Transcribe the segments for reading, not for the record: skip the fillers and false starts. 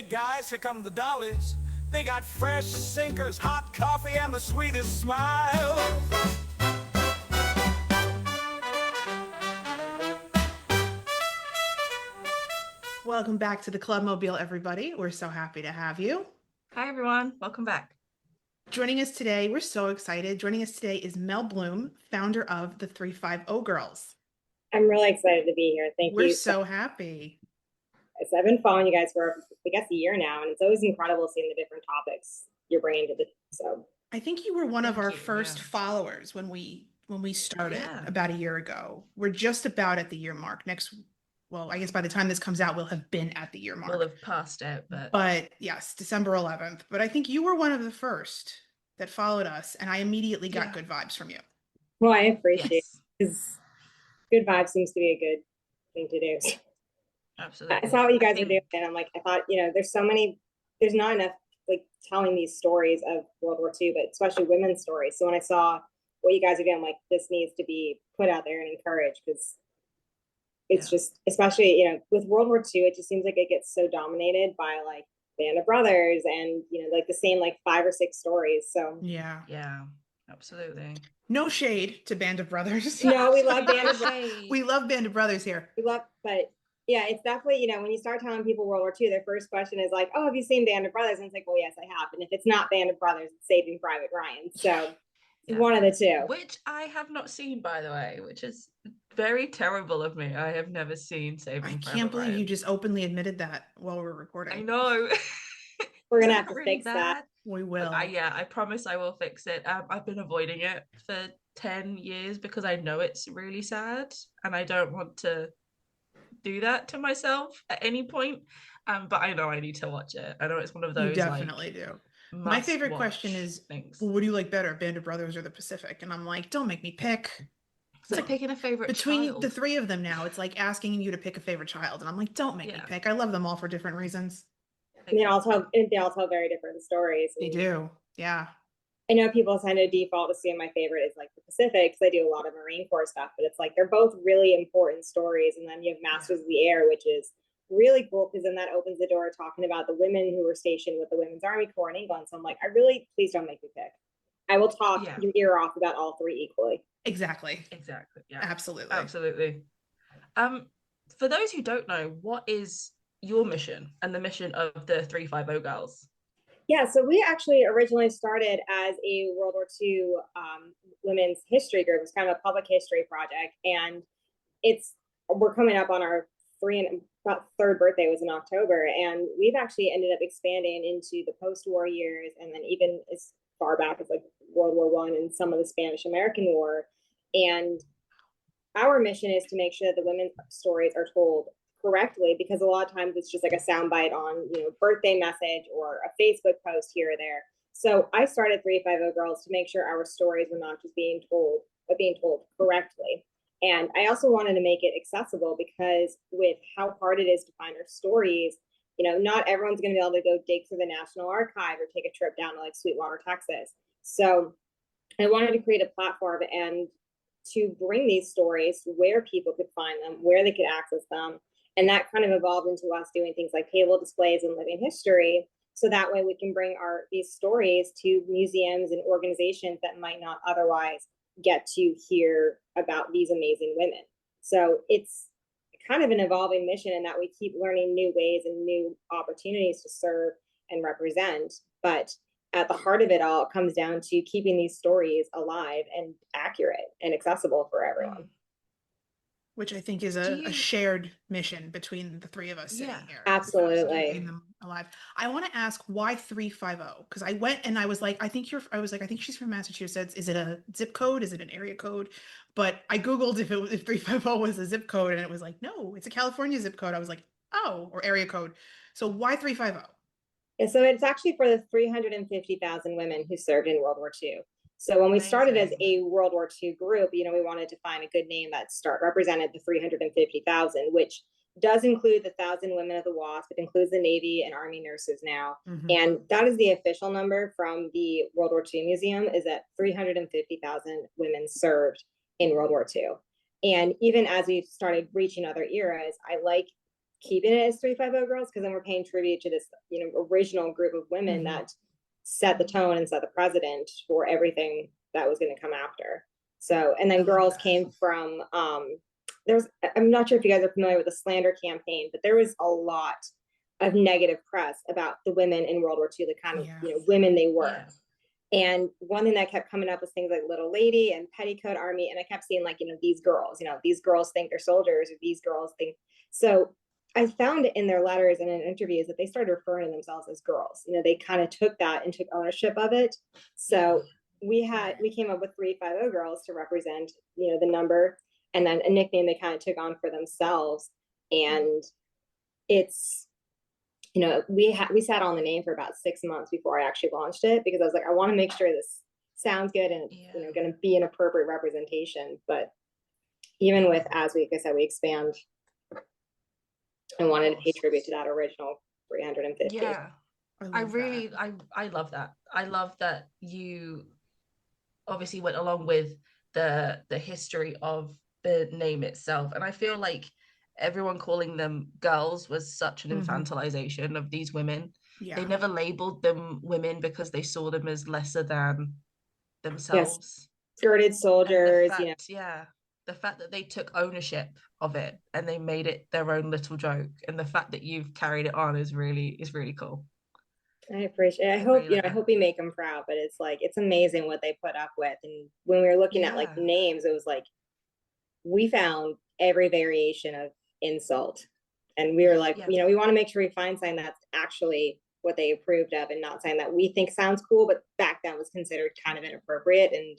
guys, here come the dollies. They got fresh sinkers, hot coffee, and the sweetest smile. Welcome back to the Clubmobile, everybody. We're so happy to have you. Hi, everyone. Welcome back. Joining us today, we're so excited. Joining us today is Mel Bloom, founder of the 350 Girls. I'm really excited to be here. Thank you. We're so happy. So I've been following you guys for, I guess, a year now, and it's always incredible seeing the different topics you're bringing to the show. I think you were one of our first followers when we started about a year ago. We're just about at the year mark. Well, I guess by the time this comes out, we'll have been at the year mark. We'll have passed it, but yes, December 11th. But I think you were one of the first that followed us, and I immediately got good vibes from you. Well, I appreciate it, because good vibes seems to be a good thing to do. Absolutely. I saw what you guys were doing, and I'm like, I thought, there's not enough like telling these stories of World War II, but especially women's stories. So when I saw what you guys are doing, I'm like, this needs to be put out there and encouraged, because it's just, especially, with World War II, it just seems like it gets so dominated by like Band of Brothers and, like the same like 5 or 6 stories. So yeah, absolutely. No shade to Band of Brothers. No, we love Band of Brothers. We love Band of Brothers here. But yeah, it's definitely, when you start telling people World War II, their first question is like, oh, have you seen Band of Brothers? And it's like, well, yes, I have. And if it's not Band of Brothers, it's Saving Private Ryan. So one of the two. Which I have not seen, by the way, which is very terrible of me. I have never seen Saving Private Ryan. I can't believe you just openly admitted that while we're recording. I know. We're going to have to fix that. We will. I promise I will fix it. I've been avoiding it for 10 years because I know it's really sad and I don't want to do that to myself at any point. But I know I need to watch it. I know it's one of those. You definitely do. My favorite question is, well, what do you like better, Band of Brothers or the Pacific? And I'm like, don't make me pick. It's like picking a favorite between child. The 3 of them now. It's like asking you to pick a favorite child, and I'm like, don't make me pick. I love them all for different reasons. And they all tell very different stories. They do, yeah. I know people tend to default to say my favorite is like the Pacific, because I do a lot of Marine Corps stuff, but it's like they're both really important stories. And then you have Masters of the Air, which is really cool, because then that opens the door talking about the women who were stationed with the Women's Army Corps in England. So I'm like, please don't make me pick. I will talk your ear off about all 3 equally. Exactly. Yeah. Absolutely. For those who don't know, what is your mission and the mission of the 350 Girls? Yeah, so we actually originally started as a World War II women's history group. It's kind of a public history project, and we're coming up on our 3rd birthday was in October, and we've actually ended up expanding into the post-war years, and then even as far back as like World War I and some of the Spanish-American War. And our mission is to make sure that the women's stories are told correctly, because a lot of times it's just like a soundbite on birthday message or a Facebook post here or there. So I started 350 Girls to make sure our stories were not just being told, but being told correctly. And I also wanted to make it accessible, because with how hard it is to find our stories, not everyone's going to be able to go dig through the National Archive or take a trip down to like Sweetwater, Texas. So I wanted to create a platform and to bring these stories where people could find them, where they could access them. And that kind of evolved into us doing things like table displays and living history. So that way we can bring these stories to museums and organizations that might not otherwise get to hear about these amazing women. So it's kind of an evolving mission in that we keep learning new ways and new opportunities to serve and represent. But at the heart of it all, it comes down to keeping these stories alive and accurate and accessible for everyone. Which I think is a shared mission between the 3 of us sitting here. Absolutely. Keeping them alive. I want to ask, why 350? Because I went and I was like, I think she's from Massachusetts. Is it a zip code? Is it an area code? But I Googled if 350 was a zip code, and it was like, no, it's a California zip code. I was like, oh, or area code. So why 350? Yeah, so it's actually for the 350,000 women who served in World War II. So when we started as a World War II group, we wanted to find a good name that represented the 350,000, which does include the 1,000 women of the WASP. It includes the Navy and Army nurses now. Mm-hmm. And that is the official number from the World War II Museum, is that 350,000 women served in World War II. And even as we started reaching other eras, I like keeping it as 350 girls, because then we're paying tribute to this, original group of women that set the tone and set the precedent for everything that was going to come after. So, and then girls came from, I'm not sure if you guys are familiar with the slander campaign, but there was a lot of negative press about the women in World War II, the kind of, women they were. Yeah. And one thing that kept coming up was things like Little Lady and Petticoat Army. And I kept seeing like, these girls think they're soldiers, or these girls think. So I found in their letters and in interviews that they started referring to themselves as girls. They kind of took that and took ownership of it. So we came up with 350 girls to represent, the number, and then a nickname they kind of took on for themselves. And it's, we sat on the name for about 6 months before I actually launched it, because I was like, I want to make sure this sounds good and going to be an appropriate representation. But even with, as we, like I said, we expand, I wanted to pay tribute to that original 350. Yeah, I love that. I love that you obviously went along with the history of the name itself, and I feel like everyone calling them girls was such an infantilization of these women. They never labeled them women because they saw them as lesser than themselves. Yes. Skirted soldiers, the fact that they took ownership of it and they made it their own little joke, and the fact that you've carried it on is really cool. I appreciate it. I hope, I hope we make them proud, but it's like, it's amazing what they put up with. And when we were looking at like names, it was like, we found every variation of insult. And we were like, we want to make sure we find something that's actually what they approved of, and not something that we think sounds cool, but back then was considered kind of inappropriate. And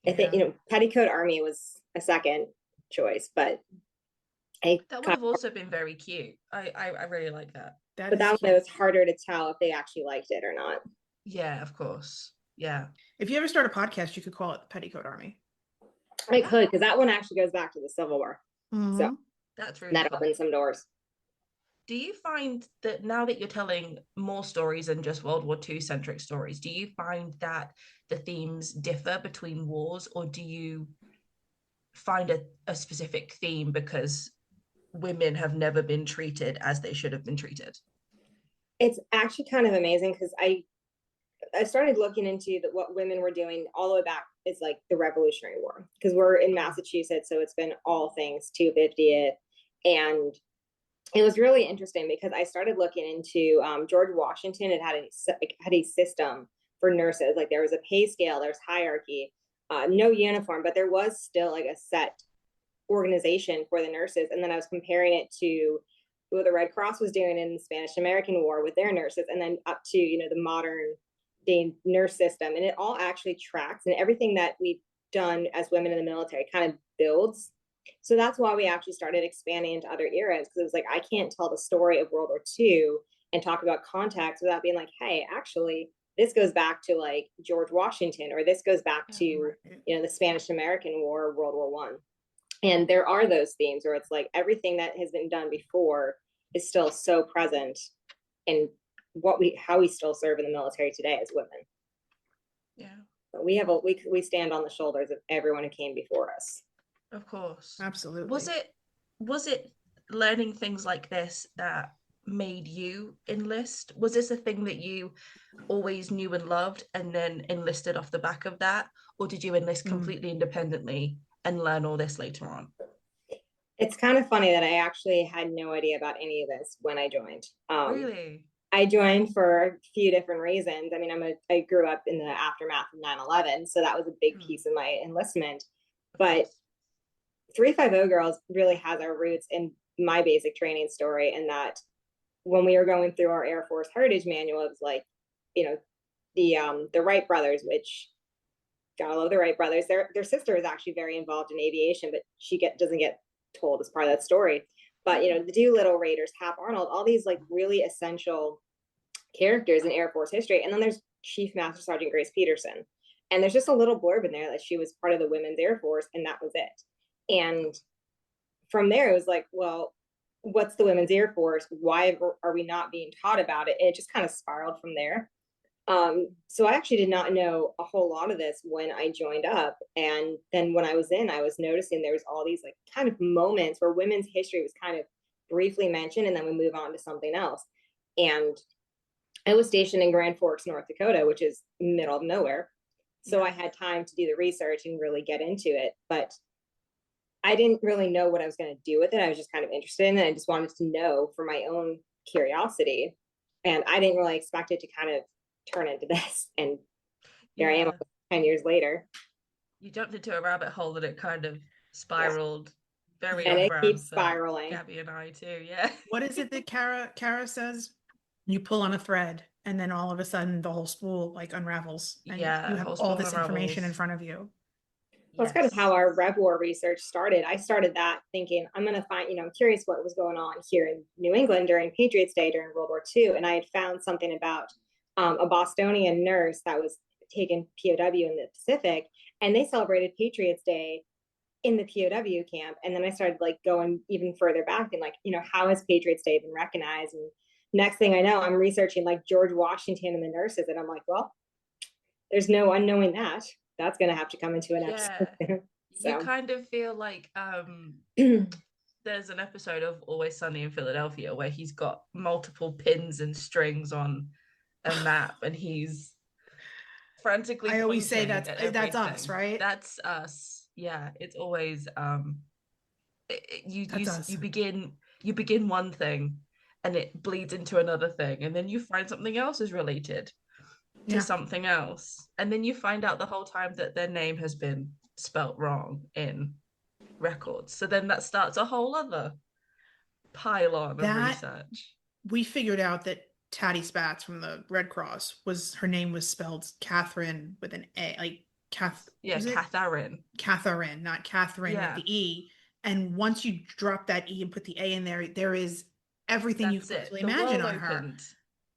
I think, Petticoat Army was a second choice, but that would have also been very cute. I really like that. But that one, it was harder to tell if they actually liked it or not. Yeah, of course. Yeah. If you ever start a podcast, you could call it the Petticoat Army. I could, because that one actually goes back to the Civil War. So that's really that cool. opens some doors. Do you find that now that you're telling more stories than just World War II centric stories, do you find that the themes differ between wars, or do you find a specific theme because women have never been treated as they should have been treated? It's actually kind of amazing, because I started looking into what women were doing all the way back. It's like the Revolutionary War, because we're in Massachusetts, so it's been all things 250th. And it was really interesting because I started looking into George Washington had a system for nurses. Like, there was a pay scale, there's hierarchy, no uniform, but there was still like a set organization for the nurses. And then I was comparing it to what the Red Cross was doing in the Spanish American War with their nurses, and then up to the modern day nurse system. And it all actually tracks, and everything that we've done as women in the military kind of builds. So that's why we actually started expanding into other eras, because it was like, I can't tell the story of World War II and talk about context without being like, hey, actually this goes back to like George Washington, or this goes back to the Spanish American War, World War One. And there are those themes where it's like everything that has been done before is still so present in how we still serve in the military today as women. Yeah. But we stand on the shoulders of everyone who came before us. Of course. Absolutely. Was it learning things like this that made you enlist? Was this a thing that you always knew and loved and then enlisted off the back of that? Or did you enlist completely independently and learn all this later on? It's kind of funny that I actually had no idea about any of this when I joined. Really? I joined for a few different reasons. I mean, I grew up in the aftermath of 9/11, so that was a big piece of my enlistment. But 350 Girls really has our roots in my basic training story, and that when we were going through our Air Force Heritage Manual, it was like, the Wright brothers, which gotta love the Wright brothers. Their sister is actually very involved in aviation, but she doesn't get told as part of that story. But the Doolittle Raiders, Hap Arnold, all these like really essential characters in Air Force history. And then there's Chief Master Sergeant Grace Peterson, and there's just a little blurb in there that she was part of the Women's Air Force, and that was it. And from there, it was like, well, what's the Women's Air Force? Why are we not being taught about it? And it just kind of spiraled from there. So I actually did not know a whole lot of this when I joined up. And then when I was noticing there was all these like kind of moments where women's history was kind of briefly mention, and then we move on to something else. And I was stationed in Grand Forks, North Dakota, which is middle of nowhere. So I had time to do the research and really get into it. But I didn't really know what I was going to do with it. I was just kind of interested in it. I just wanted to know for my own curiosity. And I didn't really expect it to kind of turn into this. And here I am 10 years later. You jumped into a rabbit hole that it kind of spiraled very and on it brand keeps for spiraling. Gabby and I too. Yeah. What is it that Kara says? You pull on a thread and then all of a sudden the whole spool like unravels and you have all this information in front of you. Well, that's kind of how our Rev War research started. I started that thinking I'm going to find, I'm curious what was going on here in New England during Patriots Day during World War II. And I had found something about a Bostonian nurse that was taken POW in the Pacific, and they celebrated Patriots Day in the POW camp. And then I started like going even further back and like, how has Patriots Day been recognized? And next thing I know, I'm researching like George Washington and the nurses. And I'm like, well, there's no unknowing that. That's going to have to come into an episode. So. You kind of feel like there's an episode of Always Sunny in Philadelphia where he's got multiple pins and strings on a map and he's frantically I always say that's us, right? That's us. Yeah, it's always you begin one thing and it bleeds into another thing, and then you find something else is related to something else, and then you find out the whole time that their name has been spelt wrong in records. So then that starts a whole other pylon of research. We figured out that Tatty Spatz from the Red Cross her name was spelled Catherine with an A, like Catherine, not Catherine with the E. And once you drop that E and put the A in there is everything you could possibly imagine on her.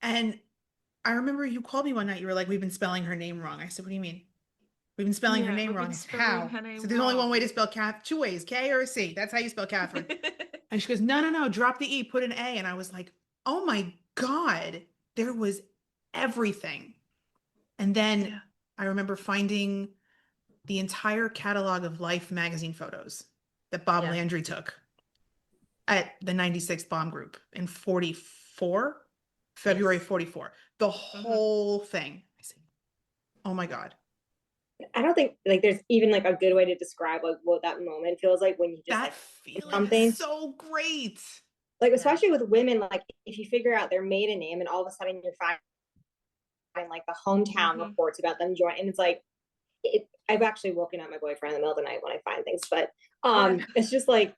And I remember you called me one night. You were like, "We've been spelling her name wrong." I said, "What do you mean?" We've been spelling her name wrong. I said, "How?" So there's only one way to spell two ways, K or a C. That's how you spell Catherine. And she goes, no, drop the E, put an A. And I was like, oh my God, there was everything. And then I remember finding the entire catalog of Life magazine photos that Bob Landry took at the 96th bomb group in 44, February 44. The whole thing. I said, oh my God. I don't think like there's even like a good way to describe like what that moment feels like when you just that like, feeling something is so great. Like especially with women, like if you figure out their maiden name and all of a sudden you're finding like the hometown reports about them joining, and it's like I've actually woken up my boyfriend in the middle of the night when I find things, but it's just like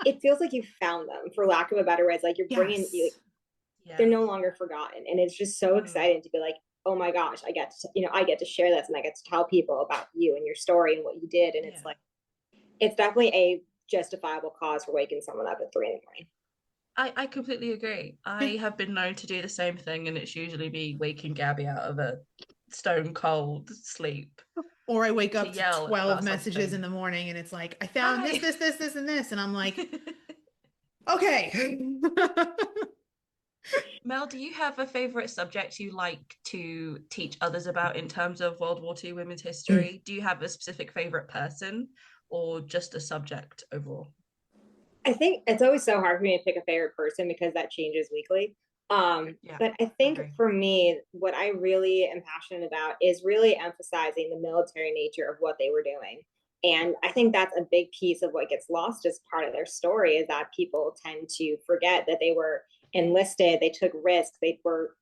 it feels like you found them, for lack of a better word. It's like you're bringing they're no longer forgotten, and it's just so exciting to be like, oh my gosh, I get to share this, and I get to tell people about you and your story and what you did. And it's like, it's definitely a justifiable cause for waking someone up at 3 a.m. I completely agree. I have been known to do the same thing, and it's usually me waking Gabby out of a stone cold sleep. Or I wake up to 12 messages in the morning and it's like, I found this, and this. And I'm like, okay. Mel, do you have a favorite subject you like to teach others about in terms of World War II women's history? Do you have a specific favorite person or just a subject overall? I think it's always so hard for me to pick a favorite person because that changes weekly. But I think for me, what I really am passionate about is really emphasizing the military nature of what they were doing. And I think that's a big piece of what gets lost as part of their story, is that people tend to forget that they were enlisted, they took risks, they were,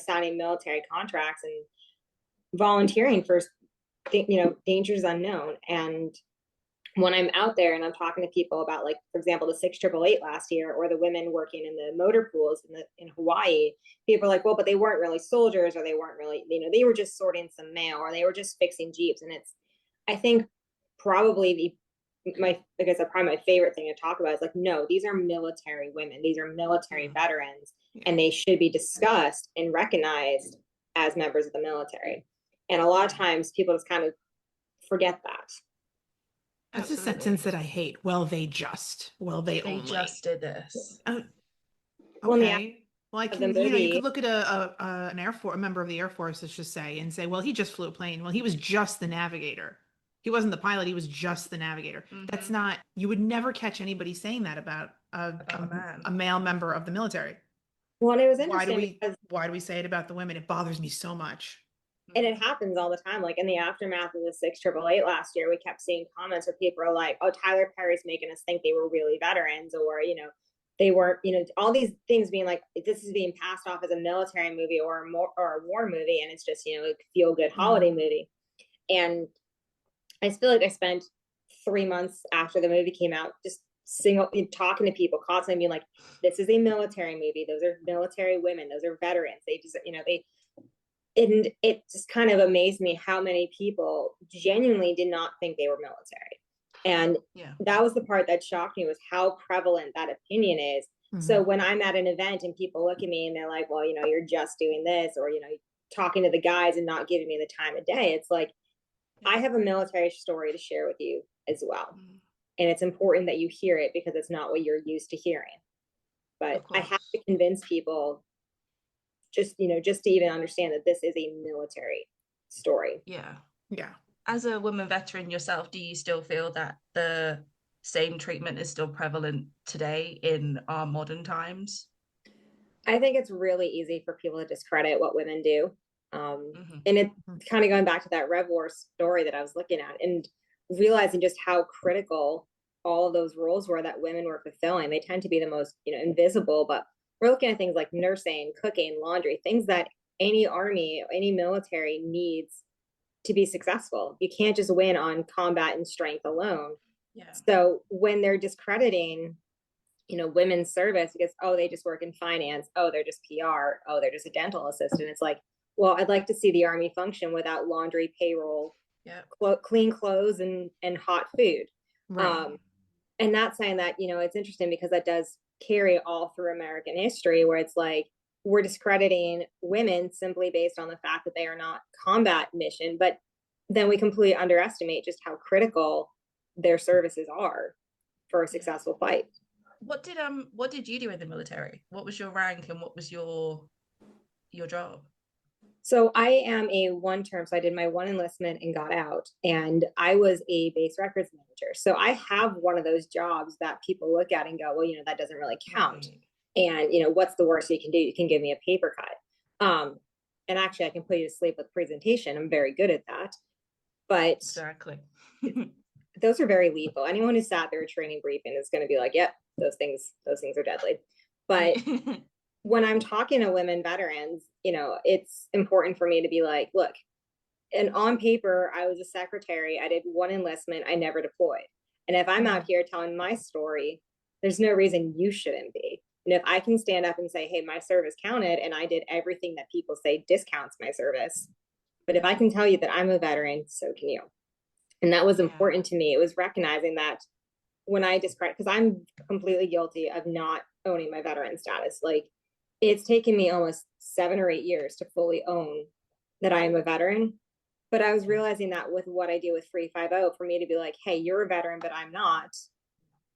signing military contracts and volunteering for, dangers unknown. And when I'm out there and I'm talking to people about, like, for example, the 6888 last year, or the women working in the motor pools in Hawaii, people are like, well, but they weren't really soldiers, or they weren't really, they were just sorting some mail, or they were just fixing Jeeps. And it's, I think probably my favorite thing to talk about is like, no, these are military women. These are military veterans, and they should be discussed and recognized as members of the military. And a lot of times people just kind of forget that. That's a sentence that I hate. Well, they only just did this. Okay. Well, I can, you could look at an Air Force, a member of the Air Force, let's just say, and say, well, he just flew a plane. Well, he was just the navigator. He wasn't the pilot, he was just the navigator. That's not, you would never catch anybody saying that about a man. a male member of the military. Well, and it was Why do interesting we because, why do we say it about the women? It bothers me so much. and it happens all the time. Like in the aftermath of the 688 last year, we kept seeing comments where people are like, "Oh, Tyler Perry's making us think they were really veterans," or they weren't. All these things being like, this is being passed off as a military movie or a war movie, and it's just a feel good holiday movie. And I feel like I spent 3 months after the movie came out just talking to people constantly, being like, "This is a military movie. Those are military women. Those are veterans. They just they." And it just kind of amazed me how many people genuinely did not think they were military. And that was the part that shocked me, was how prevalent that opinion is. So when I'm at an event and people look at me and they're like, "Well, you're just doing this," or talking to the guys and not giving me the time of day, it's like, I have a military story to share with you as well. And it's important that you hear it, because it's not what you're used to hearing. But I have to convince people just to even understand that this is a military story. Yeah. As a woman veteran yourself, do you still feel that the same treatment is still prevalent today in our modern times? I think it's really easy for people to discredit what women do. And it kind of going back to that Rev War story that I was looking at, and realizing just how critical all of those roles were that women were fulfilling. They tend to be the most invisible, but we're looking at things like nursing, cooking, laundry, things that any army, any military needs to be successful. You can't just win on combat and strength alone. So when they're discrediting women's service because, oh, they just work in finance, oh, they're just PR, oh, they're just a dental assistant, it's like, well, I'd like to see the army function without laundry, payroll, clean clothes, and hot food. And not saying that it's interesting, because that does carry all through American history, where it's like, we're discrediting women simply based on the fact that they are not combat mission, but then we completely underestimate just how critical their services are for a successful fight. What did you do in the military? What was your rank and what was your job? So I am a one-term, so I did my one enlistment and got out, and I was a base records manager. So I have one of those jobs that people look at and go, well, that doesn't really count. And, what's the worst you can do? You can give me a paper cut. And actually I can put you to sleep with presentation. I'm very good at that. But exactly. Those are very lethal. Anyone who sat through a training briefing is going to be like, yep, those things are deadly. But when I'm talking to women veterans, it's important for me to be like, look, and on paper, I was a secretary. I did one enlistment. I never deployed. And if I'm out here telling my story, there's no reason you shouldn't be. And if I can stand up and say, hey, my service counted, and I did everything that people say discounts my service. But if I can tell you that I'm a veteran, so can you. And that was important to me. It was recognizing that when I describe, because I'm completely guilty of not owning my veteran status. Like, it's taken me almost 7 or 8 years to fully own that I am a veteran. But I was realizing that with what I do with 350, for me to be like, hey, you're a veteran, but I'm not.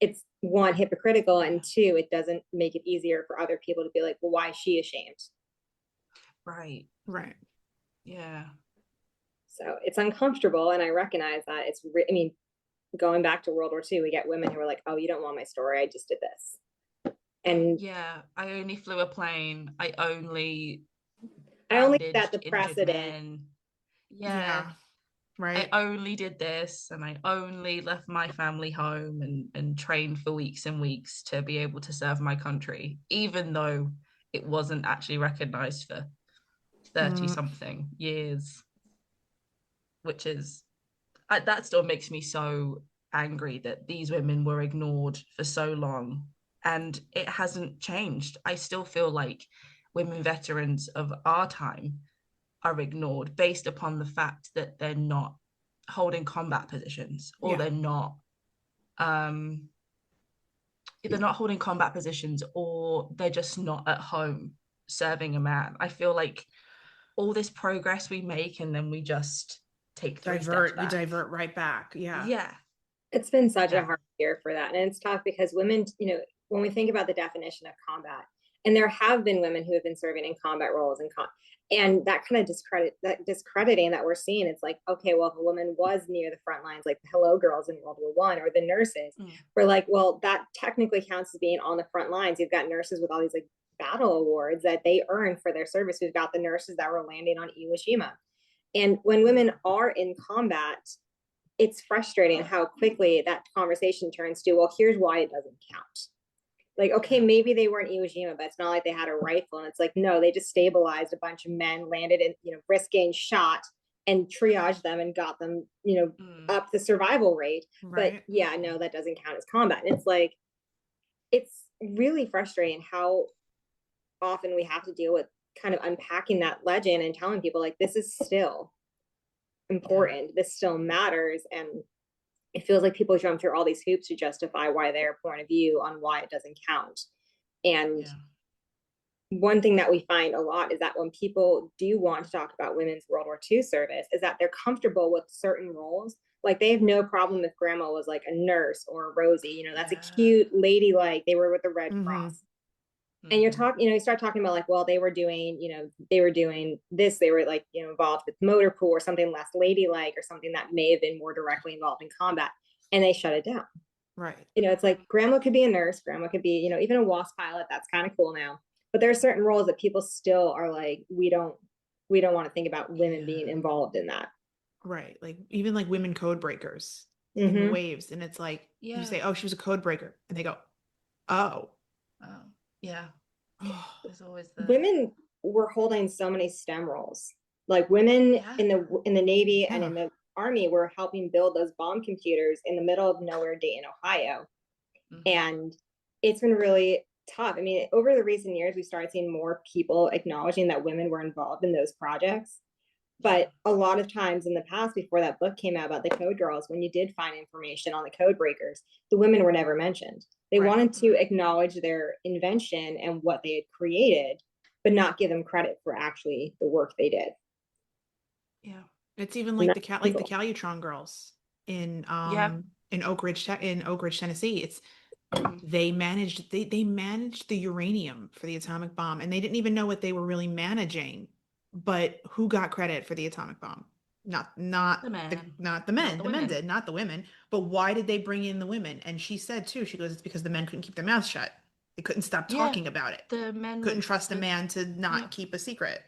It's, one, hypocritical, and two, it doesn't make it easier for other people to be like, well, why is she ashamed? Right. Yeah. So it's uncomfortable, and I recognize that it's, going back to World War II, we get women who are like, oh, you don't want my story, I just did this. And I only flew a plane. I only set the precedent. Right. I only did this, and I only left my family home and trained for weeks and weeks to be able to serve my country, even though it wasn't actually recognized for 30 something years, which is, that still makes me so angry that these women were ignored for so long, and it hasn't changed. I still feel like women veterans of our time are ignored based upon the fact that they're not holding combat positions, or they're not holding combat positions, or they're just not at home serving a man. I feel like all this progress we make, and then we just divert right back. It's been such a hard year for that. And it's tough because women, when we think about the definition of combat, And there have been women who have been serving in combat roles and that kind of discrediting that we're seeing. It's like, okay, well, if a woman was near the front lines, like the Hello Girls in World War One or the nurses, we're like, well, that technically counts as being on the front lines. You've got nurses with all these like battle awards that they earn for their service. We've got the nurses that were landing on Iwo Jima. And when women are in combat, it's frustrating how quickly that conversation turns to, well, here's why it doesn't count. Like, okay, maybe they weren't Iwo Jima, but it's not like they had a rifle. And it's like, no, they just stabilized a bunch of men, landed in, risking shot and triaged them and got them, up the survival rate. Right. But yeah, no, that doesn't count as combat. And it's like, it's really frustrating how often we have to deal with kind of unpacking that legend and telling people like, this is still important. This still matters. And it feels like people jump through all these hoops to justify why their point of view on why it doesn't count. And one thing that we find a lot is that when people do want to talk about women's World War II service, is that they're comfortable with certain roles. Like they have no problem if grandma was like a nurse or a Rosie, that's a cute ladylike, they were with the Red Cross. And you're talking, you start talking about like, well, they were doing this, they were like, involved with motor pool or something less ladylike or something that may have been more directly involved in combat, and they shut it down. Right. It's like grandma could be a nurse, grandma could be, even a WASP pilot. That's kind of cool now. But there are certain roles that people still are like, we don't want to think about women being involved in that. Right. Like even like women code breakers in the waves. And it's like, you say, oh, she was a code breaker. And they go, oh. Yeah. There's always women were holding so many STEM roles. Like women in the Navy and in the Army were helping build those bomb computers in the middle of nowhere, Dayton, Ohio. And it's been really tough. I mean, over the recent years, we started seeing more people acknowledging that women were involved in those projects. But a lot of times in the past, before that book came out about the Code Girls, when you did find information on the code breakers, the women were never mentioned. They wanted to acknowledge their invention and what they had created, but not give them credit for actually the work they did. Yeah, it's even like the Calutron girls in Oak Ridge, Tennessee. It's they managed the uranium for the atomic bomb, and they didn't even know what they were really managing. But who got credit for the atomic bomb? Not the men. The men did, not the women. But why did they bring in the women? And she said too, she goes, it's because the men couldn't keep their mouths shut. They couldn't stop talking about it. The men couldn't trust a man to not keep a secret.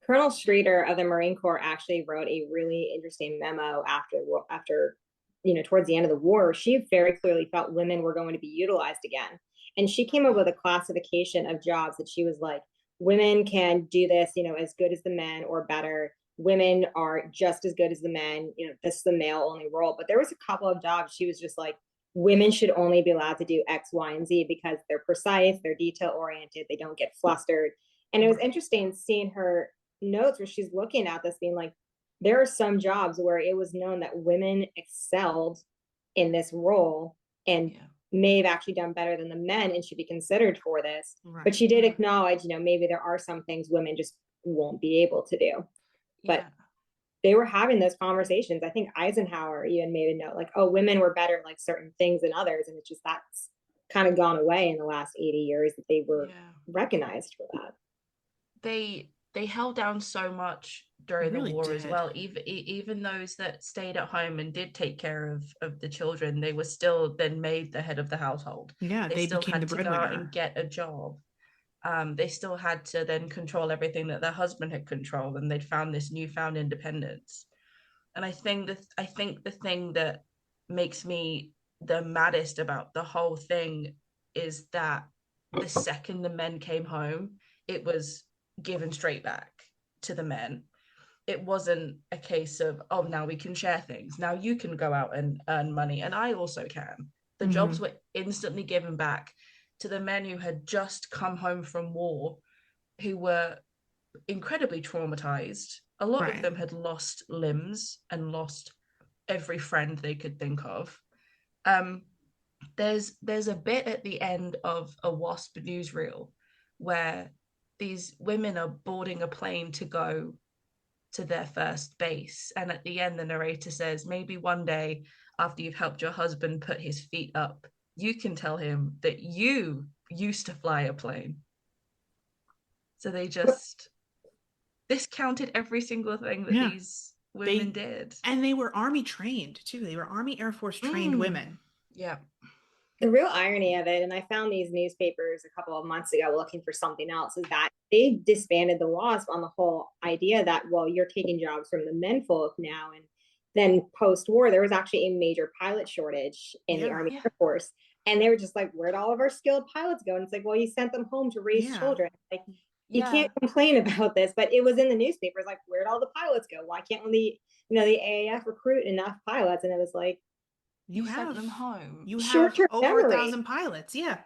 Colonel Streeter of the Marine Corps actually wrote a really interesting memo after towards the end of the war. She very clearly felt women were going to be utilized again. And she came up with a classification of jobs that she was like, women can do this, as good as the men or better. Women are just as good as the men. This is the male only role. But there was a couple of jobs she was just like, women should only be allowed to do X, Y, and Z because they're precise, they're detail oriented, they don't get flustered. And it was interesting seeing her notes where she's looking at this being like, there are some jobs where it was known that women excelled in this role and may have actually done better than the men and should be considered for this. Right. But she did acknowledge, maybe there are some things women just won't be able to do. But they were having those conversations. I think Eisenhower even made a note like, oh, women were better at like certain things than others. And it's just that's kind of gone away in the last 80 years that they were recognized for that. They held down so much during the war as well. Even those that stayed at home and did take care of the children, they were still then made the head of the household. Yeah, they still became had the to go out breadwinner and get a job. They still had to then control everything that their husband had controlled, and they'd found this newfound independence. And I think the thing that makes me the maddest about the whole thing is that the second the men came home, it was given straight back to the men. It wasn't a case of, oh, now we can share things. Now you can go out and earn money, and I also can. The jobs were instantly given back to the men who had just come home from war, who were incredibly traumatized. A lot of them had lost limbs and lost every friend they could think of. There's a bit at the end of a WASP newsreel where these women are boarding a plane to go to their first base. And at the end, the narrator says, maybe one day after you've helped your husband put his feet up, you can tell him that you used to fly a plane. So they just discounted every single thing that Yeah. these women They did. and they were Army trained too. They were Army Air Force trained women. Yeah. The real irony of it, and I found these newspapers a couple of months ago looking for something else, is that they disbanded the WASP on the whole idea that, well, you're taking jobs from the menfolk now. And then post-war, there was actually a major pilot shortage in the Army Air Force. And they were just like, where'd all of our skilled pilots go? And it's like, well, you sent them home to raise children. Like, you can't complain about this, but it was in the newspapers, like, where'd all the pilots go? Why can't the AAF recruit enough pilots? And it was like, you sent them home. You have short-term over memory. 1,000 pilots. Yeah.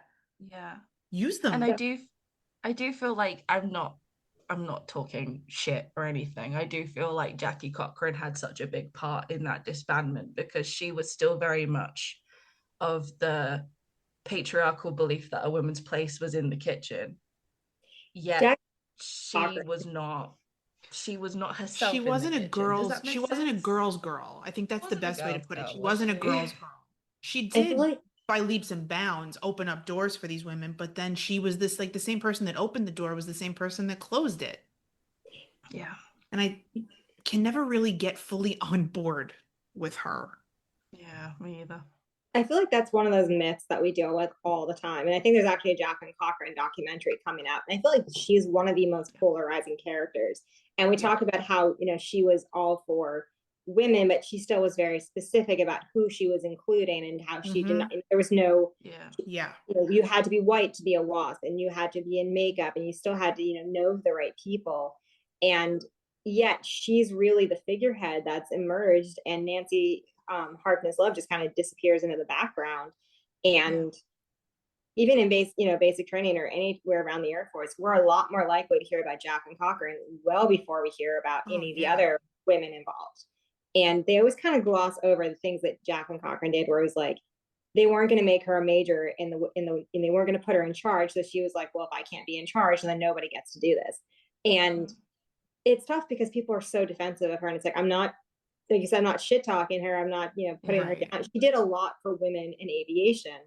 Use them. And I do feel like I'm not talking shit or anything. I do feel like Jackie Cochran had such a big part in that disbandment because she was still very much of the patriarchal belief that a woman's place was in the kitchen. Yet she was not herself. She wasn't a girl's girl. girl. I think that's the best way to put it. She wasn't a girl's girl. She I did feel like by leaps and bounds open up doors for these women, but then she was this like the same person that opened the door was the same person that closed it. Yeah. And I can never really get fully on board with her. Yeah, me either. I feel like that's one of those myths that we deal with all the time. And I think there's actually a Jacqueline Cochran documentary coming out. And I feel like she's one of the most polarizing characters. And we talk about how, she was all for women, but she still was very specific about who she was including and how she did not, there was no, you had to be white to be a WASP and you had to be in makeup and you still had to, know the right people. And yet she's really the figurehead that's emerged, and Nancy Harkness Love just kind of disappears into the background. And even in basic training or anywhere around the Air Force, we're a lot more likely to hear about Jacqueline Cochran well before we hear about any of the other women involved. And they always kind of gloss over the things that Jacqueline Cochran did, where it was like they weren't going to make her a major and they weren't going to put her in charge. So she was like, well, if I can't be in charge, then nobody gets to do this. And it's tough because people are so defensive of her, and it's like, I'm not, like you said, I'm not shit talking her. I'm not, putting her down. She did a lot for women in aviation,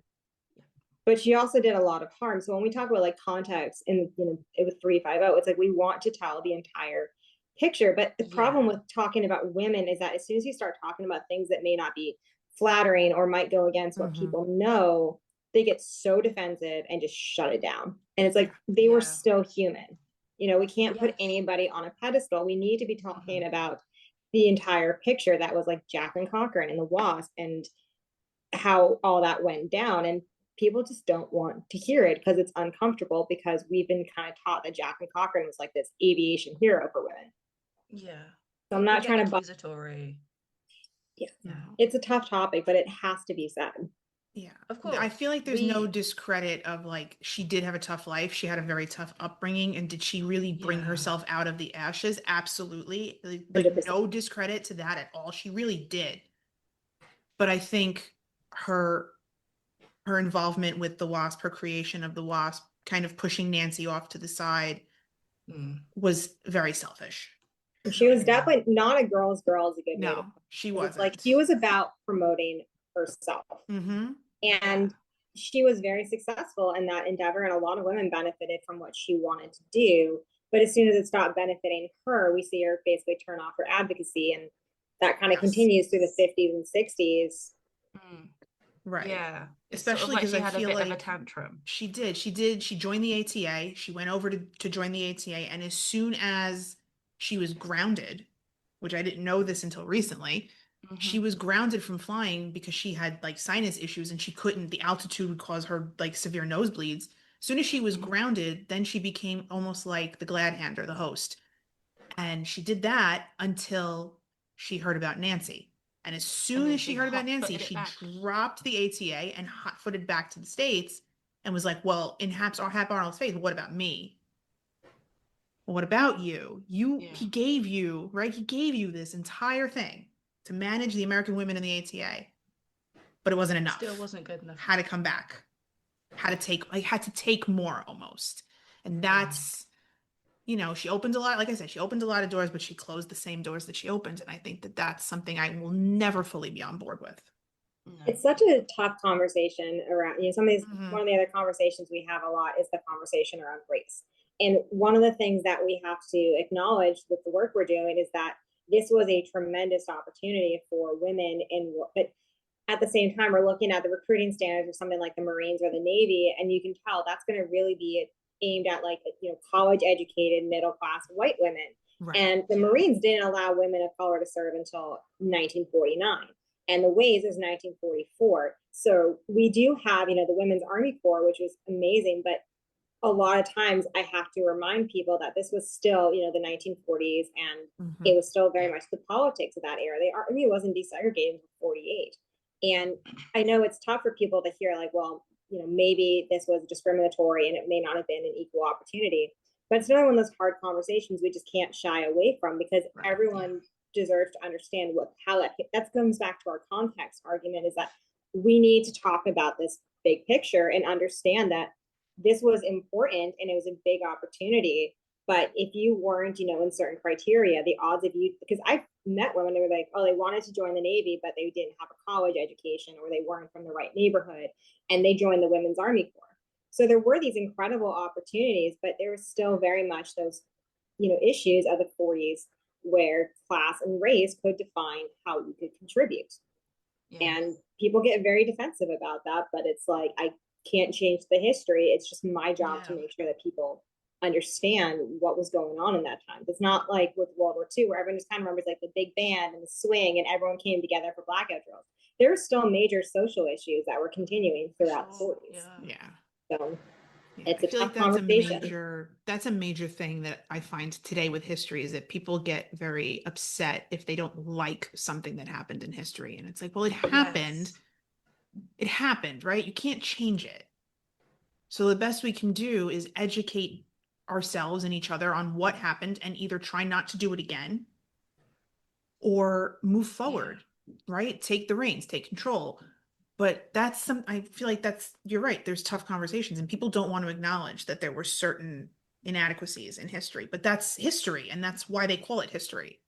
but she also did a lot of harm. So when we talk about like context in, it was 350, it's like, we want to tell the entire picture. But the problem with talking about women is that as soon as you start talking about things that may not be flattering or might go against what people know, they get so defensive and just shut it down. And it's like, they were still human. We can't put anybody on a pedestal. We need to be talking about the entire picture that was like Jacqueline Cochran and the WASP and how all that went down. And people just don't want to hear it because it's uncomfortable, because we've been kind of taught that Jacqueline Cochran was like this aviation hero for women. Yeah. So I'm not trying to accusatory. Yeah. No. It's a tough topic, but it has to be said. Yeah, of course. I feel like there's no discredit of like, she did have a tough life. She had a very tough upbringing. And did she really bring herself out of the ashes? Absolutely. Like no discredit to that at all. She really did. But I think her involvement with the WASP, her creation of the WASP, kind of pushing Nancy off to the side was very selfish. She was definitely not a girl's girl, is a good No, she wasn't. Like, she was about promoting herself. And she was very successful in that endeavor, and a lot of women benefited from what she wanted to do. But as soon as it stopped benefiting her, we see her basically turn off her advocacy, and that kind of continues through the 50s and 60s. Right. Yeah. Especially because sort of like I feel like of a tantrum. She did. She joined the ATA. She went over to join the ATA, and as soon as she was grounded, which I didn't know this until recently, she was grounded from flying because she had like sinus issues and she couldn't, the altitude would cause her like severe nosebleeds. As soon as she was grounded, then she became almost like the glad hand or the host. And she did that until she heard about Nancy. And as soon as she heard about Nancy, she dropped the ATA and hot-footed back to the States and was like, well, in Hap Arnold's faith, what about me? Well, what about you? He gave you, right? He gave you this entire thing to manage the American women in the ATA, but it wasn't enough. Still wasn't good enough. Had to come back. Had to take more almost. And that's, she opened a lot, like I said, she opened a lot of doors, but she closed the same doors that she opened. And I think that that's something I will never fully be on board with. It's such a tough conversation around, some of these, one of the other conversations we have a lot is the conversation around race. And one of the things that we have to acknowledge with the work we're doing is that this was a tremendous opportunity for women but at the same time, we're looking at the recruiting standards of something like the Marines or the Navy, and you can tell that's going to really be aimed at like, college educated, middle class white women. Right. And the Marines didn't allow women of color to serve until 1949. And the WAYS is 1944. So we do have, the Women's Army Corps, which was amazing, but a lot of times I have to remind people that this was still, the 1940s, and it was still very much the politics of that era. The Army wasn't desegregated until 48. And I know it's tough for people to hear, like, well, maybe this was discriminatory and it may not have been an equal opportunity. But it's another one of those hard conversations we just can't shy away from, because everyone deserves to understand how that comes back to our context argument, is that we need to talk about this big picture and understand that this was important and it was a big opportunity. But if you weren't, in certain criteria, the odds of you, because I've met women who were like, oh, they wanted to join the Navy, but they didn't have a college education, or they weren't from the right neighborhood, and they joined the Women's Army Corps. So there were these incredible opportunities, but there was still very much those, issues of the 40s where class and race could define how you could contribute. And people get very defensive about that, but it's like, I can't change the history. It's just my job to make sure that people understand what was going on in that time. It's not like with World War II, where everyone just kind of remembers like the big band and the swing and everyone came together for blackout drills. There were still major social issues that were continuing throughout the 40s. So it's a tough conversation. That's a major thing that I find today with history, is that people get very upset if they don't like something that happened in history. And it's like, well, it happened. It happened, right? You can't change it. So the best we can do is educate ourselves and each other on what happened, and either try not to do it again or move forward, right? Take the reins, take control. But I feel like you're right. There's tough conversations, and people don't want to acknowledge that there were certain inadequacies in history, but that's history, and that's why they call it history.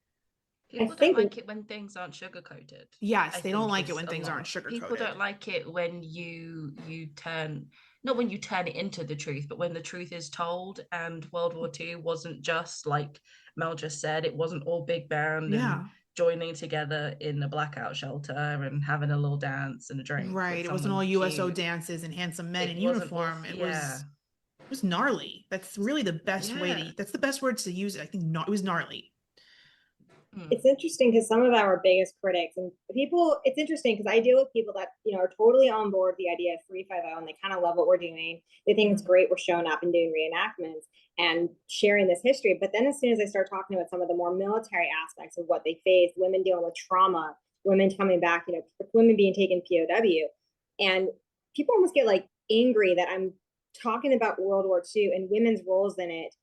People don't like it when things aren't sugar-coated. Yes, they don't like it when things aren't sugar-coated. People don't like it when you turn, not when you turn it into the truth, but when the truth is told. And World War II wasn't just, like Mel just said, it wasn't all big band and joining together in a blackout shelter and having a little dance and a drink. Right. It wasn't all USO dances and handsome men in uniform. It was gnarly. That's really the best way that's the best word to use it. I think it was gnarly. It's interesting because some of our biggest critics and people, it's interesting because I deal with people that, are totally on board with the idea of 350, and they kind of love what we're doing. They think it's great we're showing up and doing reenactments and sharing this history. But then as soon as I start talking about some of the more military aspects of what they faced, women dealing with trauma, women coming back, women being taken POW, and people almost get like angry that I'm talking about World War II and women's roles in it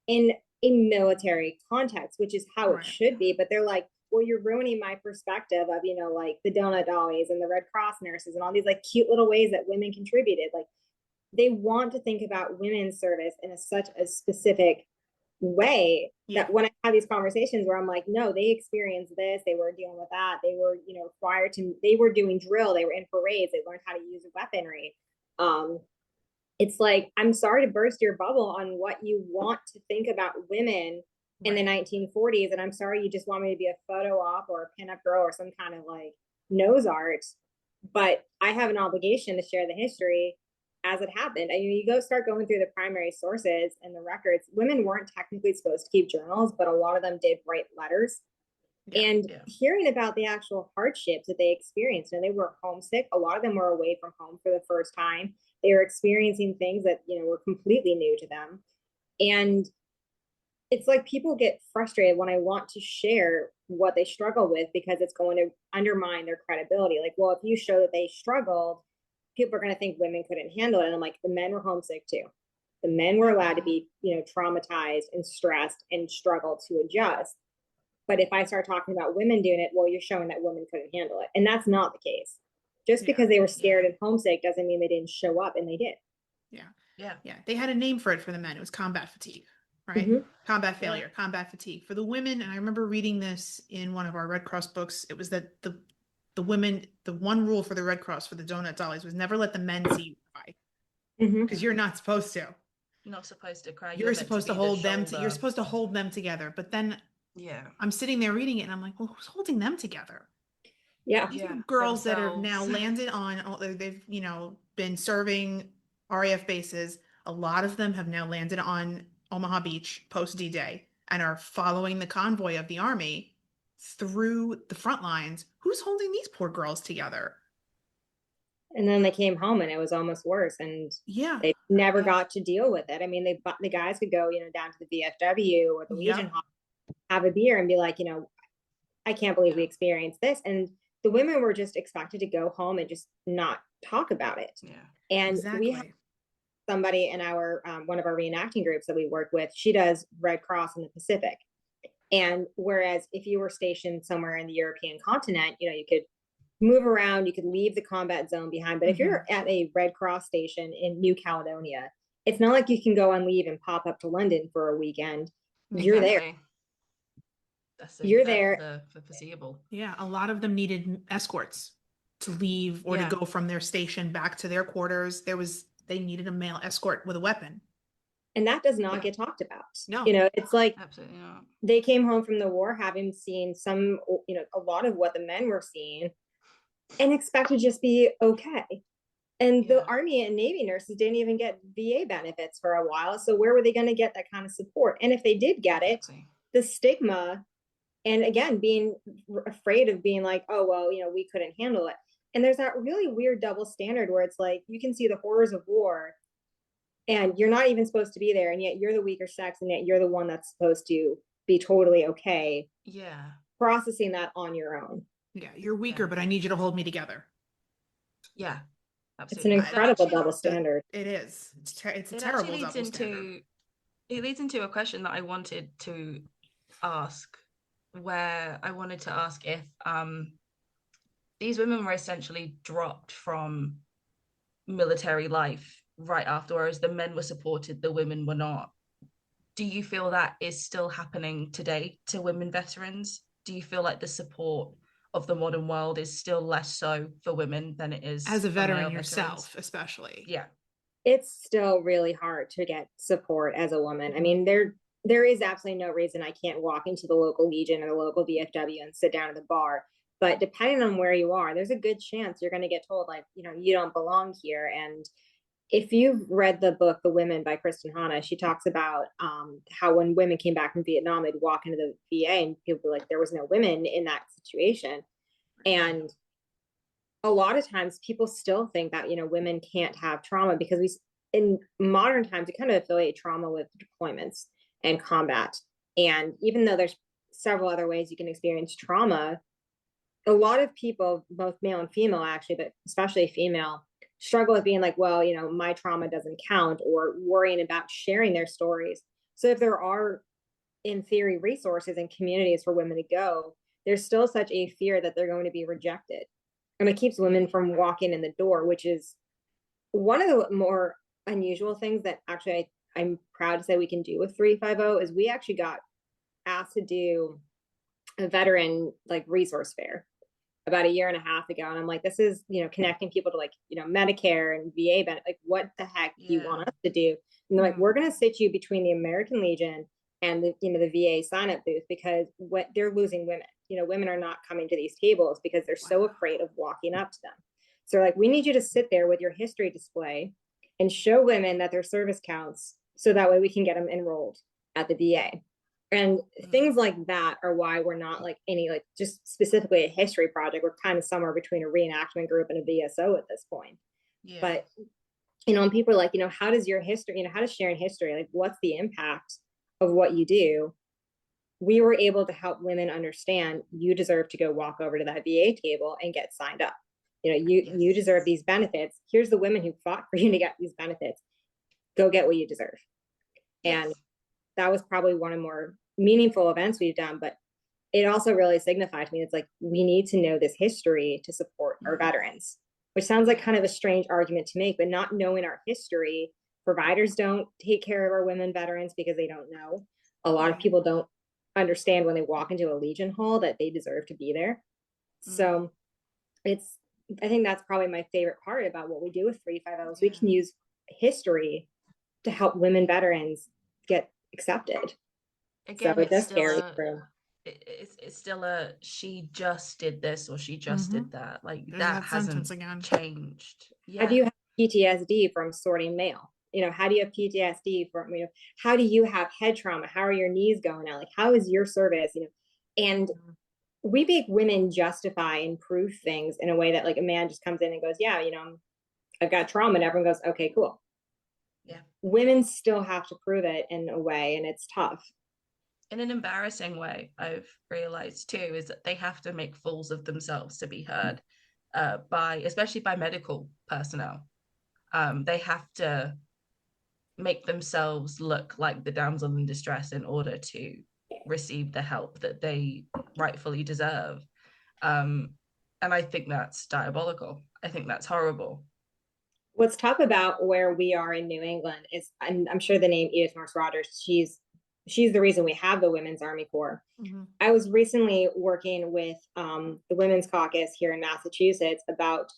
in a military context, which is how it should be. But they're like, well, you're ruining my perspective of, like the donut dollies and the Red Cross nurses and all these like cute little ways that women contributed. Like, they want to think about women's service in such a specific way that when I have these conversations where I'm like, no, they experienced this, they were dealing with that, they were, they were doing drill, they were in parades, they learned how to use weaponry. It's like, I'm sorry to burst your bubble on what you want to think about women in the 1940s. And I'm sorry you just want me to be a photo op or a pinup girl or some kind of like nose art. But I have an obligation to share the history as it happened. I mean, you start going through the primary sources and the records. Women weren't technically supposed to keep journals, but a lot of them did write letters. Hearing about the actual hardships that they experienced, and they were homesick. A lot of them were away from home for the first time. They were experiencing things that, were completely new to them. And it's like people get frustrated when I want to share what they struggle with, because it's going to undermine their credibility. Like, well, if you show that they struggled, people are going to think women couldn't handle it. And I'm like, the men were homesick too. The men were allowed to be, traumatized and stressed and struggle to adjust. But if I start talking about women doing it, well, you're showing that women couldn't handle it. And that's not the case. Just because they were scared and homesick doesn't mean they didn't show up, and they did. Yeah. They had a name for it for the men. It was combat fatigue, right? Combat failure, combat fatigue. For the women, and I remember reading this in one of our Red Cross books, it was that the women, the one rule for the Red Cross for the donut dollies was never let the men see you cry, because you're not supposed to. not supposed to cry. You're Meant to supposed to be the hold them. You're shoulder. supposed to hold them together. But then Yeah. I'm sitting there reading it, and I'm like, well, who's holding them together? Yeah. These Yeah, are girls that have now themselves. landed on. They've been serving RAF bases. A lot of them have now landed on Omaha Beach post D-Day and are following the convoy of the Army through the front lines. Who's holding these poor girls together? And then they came home and it was almost worse, and Yeah. they never Yeah. got to deal with it. I mean, the guys could go, down to the VFW or the Legion Yep. Hall, have a beer and be like, I can't believe we Yeah. experienced this. And the women were just expected to go home and just not talk about it. Yeah. And we have Exactly. somebody in our one of our reenacting groups that we work with. She does Red Cross in the Pacific. And whereas if you were stationed somewhere in the European continent, you could move around, you could leave the combat zone behind. But if you're at a Red Cross station in New Caledonia, it's not like you can go on leave and pop up to London for a weekend. You're there. Exactly. That's You're there there. for the foreseeable. Yeah. A lot of them needed escorts to leave or Yeah. to go from their station back to their quarters. They needed a male escort with a weapon. And that does not Yeah. get talked about. No. It's like Absolutely not. they came home from the war having seen a lot of what the men were seeing and expect to just be okay. And Yeah. the Army and Navy nurses didn't even get VA benefits for a while. So where were they going to get that kind of support? And if they did get it, Exactly. the stigma, and again, being afraid of being like, oh, well, we couldn't handle it. And there's that really weird double standard where it's like, you can see the horrors of war and you're not even supposed to be there. And yet you're the weaker sex. And yet you're the one that's supposed to be totally okay Yeah. processing that on your own. Yeah. You're weaker, Yeah. but I need you to hold me together. Yeah. It's Absolutely. an That incredible actually- double standard. It is. It's a It terrible actually leads double standard. it leads into a question that I wanted to ask, where I wanted to ask if these women were essentially dropped from military life right after, whereas the men were supported, the women were not. Do you feel that is still happening today to women veterans? Do you feel like the support of the modern world is still less so for women than it is As a for veteran male yourself, veterans? especially. Yeah. It's still really hard to get support as a woman. I mean, there is absolutely no reason I can't walk into the local Legion or the local VFW and sit down at the bar. But depending on where you are, there's a good chance you're going to get told, like, you don't belong here. And if you've read the book The Women by Kristen Hanna, she talks about how when women came back from Vietnam, they'd walk into the VA and people were like, there was no women in that situation. And a lot of times people still think that, women can't have trauma because in modern times, we kind of affiliate trauma with deployments and combat. And even though there's several other ways you can experience trauma, a lot of people, both male and female actually, but especially female, struggle with being like, well, my trauma doesn't count, or worrying about sharing their stories. So if there are, in theory, resources and communities for women to go, there's still such a fear that they're going to be rejected. And it keeps women from walking in the door, which is one of the more unusual things that actually I'm proud to say we can do with 350 is we actually got asked to do a veteran resource fair about a year and a half ago. And I'm like, this is, connecting people to Medicare and VA benefit. Like, what the heck do you want us to do? And they're like, we're going to sit you between the American Legion and the VA sign-up booth, because what they're losing women. Women are not coming to these tables because they're so afraid of walking up to them. So like, we need you to sit there with your history display and show women that their service counts, so that way we can get them enrolled at the VA. And things like that are why we're not just specifically a history project. We're kind of somewhere between a reenactment group and a VSO at this point. Yeah. But, and people are like, how does your history, how does sharing history, like, what's the impact of what you do? We were able to help women understand, you deserve to go walk over to that VA table and get signed up. You deserve these benefits. Here's the women who fought for you to get these benefits. Go get what you deserve. Yes. And that was probably one of the more meaningful events we've done, but it also really signified to me, it's like, we need to know this history to support our veterans, which sounds like kind of a strange argument to make, but not knowing our history, providers don't take care of our women veterans because they don't know. A lot of people don't understand when they walk into a Legion hall that they deserve to be there. So I think that's probably my favorite part about what we do with 350 is we can use history to help women veterans get accepted. Again, So it it's does still carry a through. it's still a she just did this or she just did that. Like There's that that sentence hasn't again. changed. How do Yeah. you have PTSD from sorting mail? How do you have PTSD from, how do you have head trauma? How are your knees going out? Like, how is your service? And we make women justify and prove things in a way that like a man just comes in and goes, yeah, I've got trauma, and everyone goes, okay, cool. Yeah. Women still have to prove it in a way, and it's tough. In an embarrassing way, I've realized too, is that they have to make fools of themselves to be heard, especially by medical personnel. They have to make themselves look like the damsel in distress in order to receive the help that they rightfully deserve. And I think that's diabolical. I think that's horrible. What's tough about where we are in New England is, I'm sure the name Edith Norris Rogers, she's the reason we have the Women's Army Corps. Mhm. I was recently working with the Women's Caucus here in Massachusetts about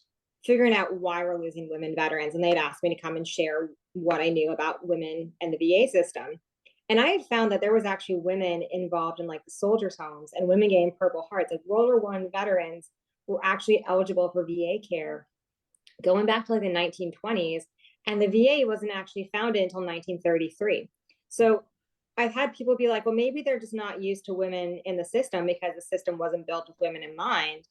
figuring out why we're losing women veterans. And they'd asked me to come and share what I knew about women and the VA system. And I had found that there was actually women involved in like the soldiers' homes and women getting Purple Hearts. Like World War I veterans were actually eligible for VA care going back to like the 1920s. And the VA wasn't actually founded until 1933. So I've had people be like, well, maybe they're just not used to women in the system because the system wasn't built with women in mind.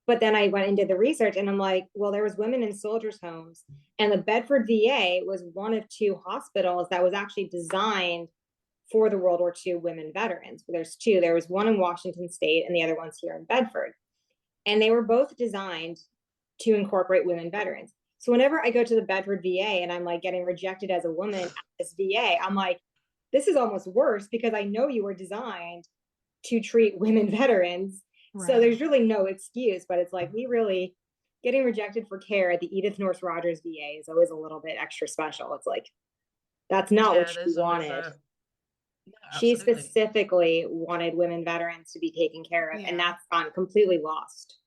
But then I went and did the research, and I'm like, well, there was women in soldiers' homes, and the Bedford VA was one of two hospitals that was actually designed for the World War II women veterans. There's two. There was one in Washington State, and the other one's here in Bedford. And they were both designed to incorporate women veterans. So whenever I go to the Bedford VA and I'm like getting rejected as a woman at this VA, I'm like, this is almost worse because I know you were designed to treat women veterans. Right. So there's really no excuse, but it's like we really getting rejected for care at the Edith Norris Rogers VA is always a little bit extra special. It's like that's not what she wanted. She specifically wanted women veterans to be taken care of, and that's gone completely lost.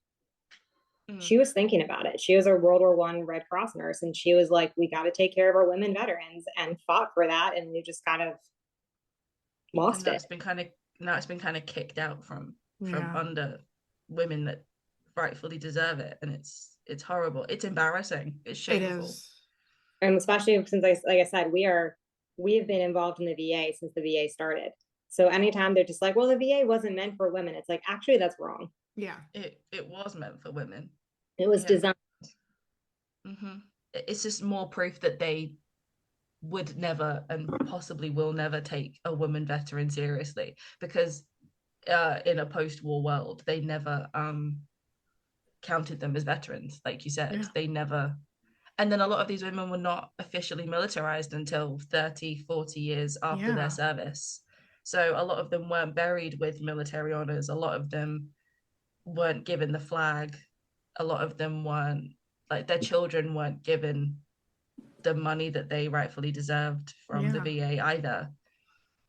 She was thinking about it. She was a World War I Red Cross nurse, and she was like, we got to take care of our women veterans, and fought for that, and we just kind of lost it. It's been kind of kicked out from under women that rightfully deserve it, and it's horrible. It's embarrassing. It's shameful. It is. And especially since like I said, we have been involved in the VA since the VA started. So anytime they're just like, well, the VA wasn't meant for women, it's like, actually, that's wrong. Yeah. It was meant for women. It was designed. Mm-hmm. It's just more proof that they would never and possibly will never take a woman veteran seriously, because in a post-war world, they never counted them as veterans, like you said. They never. And then a lot of these women were not officially militarized until 30, 40 years after their service. So a lot of them weren't buried with military honors. A lot of them weren't given the flag. A lot of them weren't, like, their children weren't given the money that they rightfully deserved from the VA either.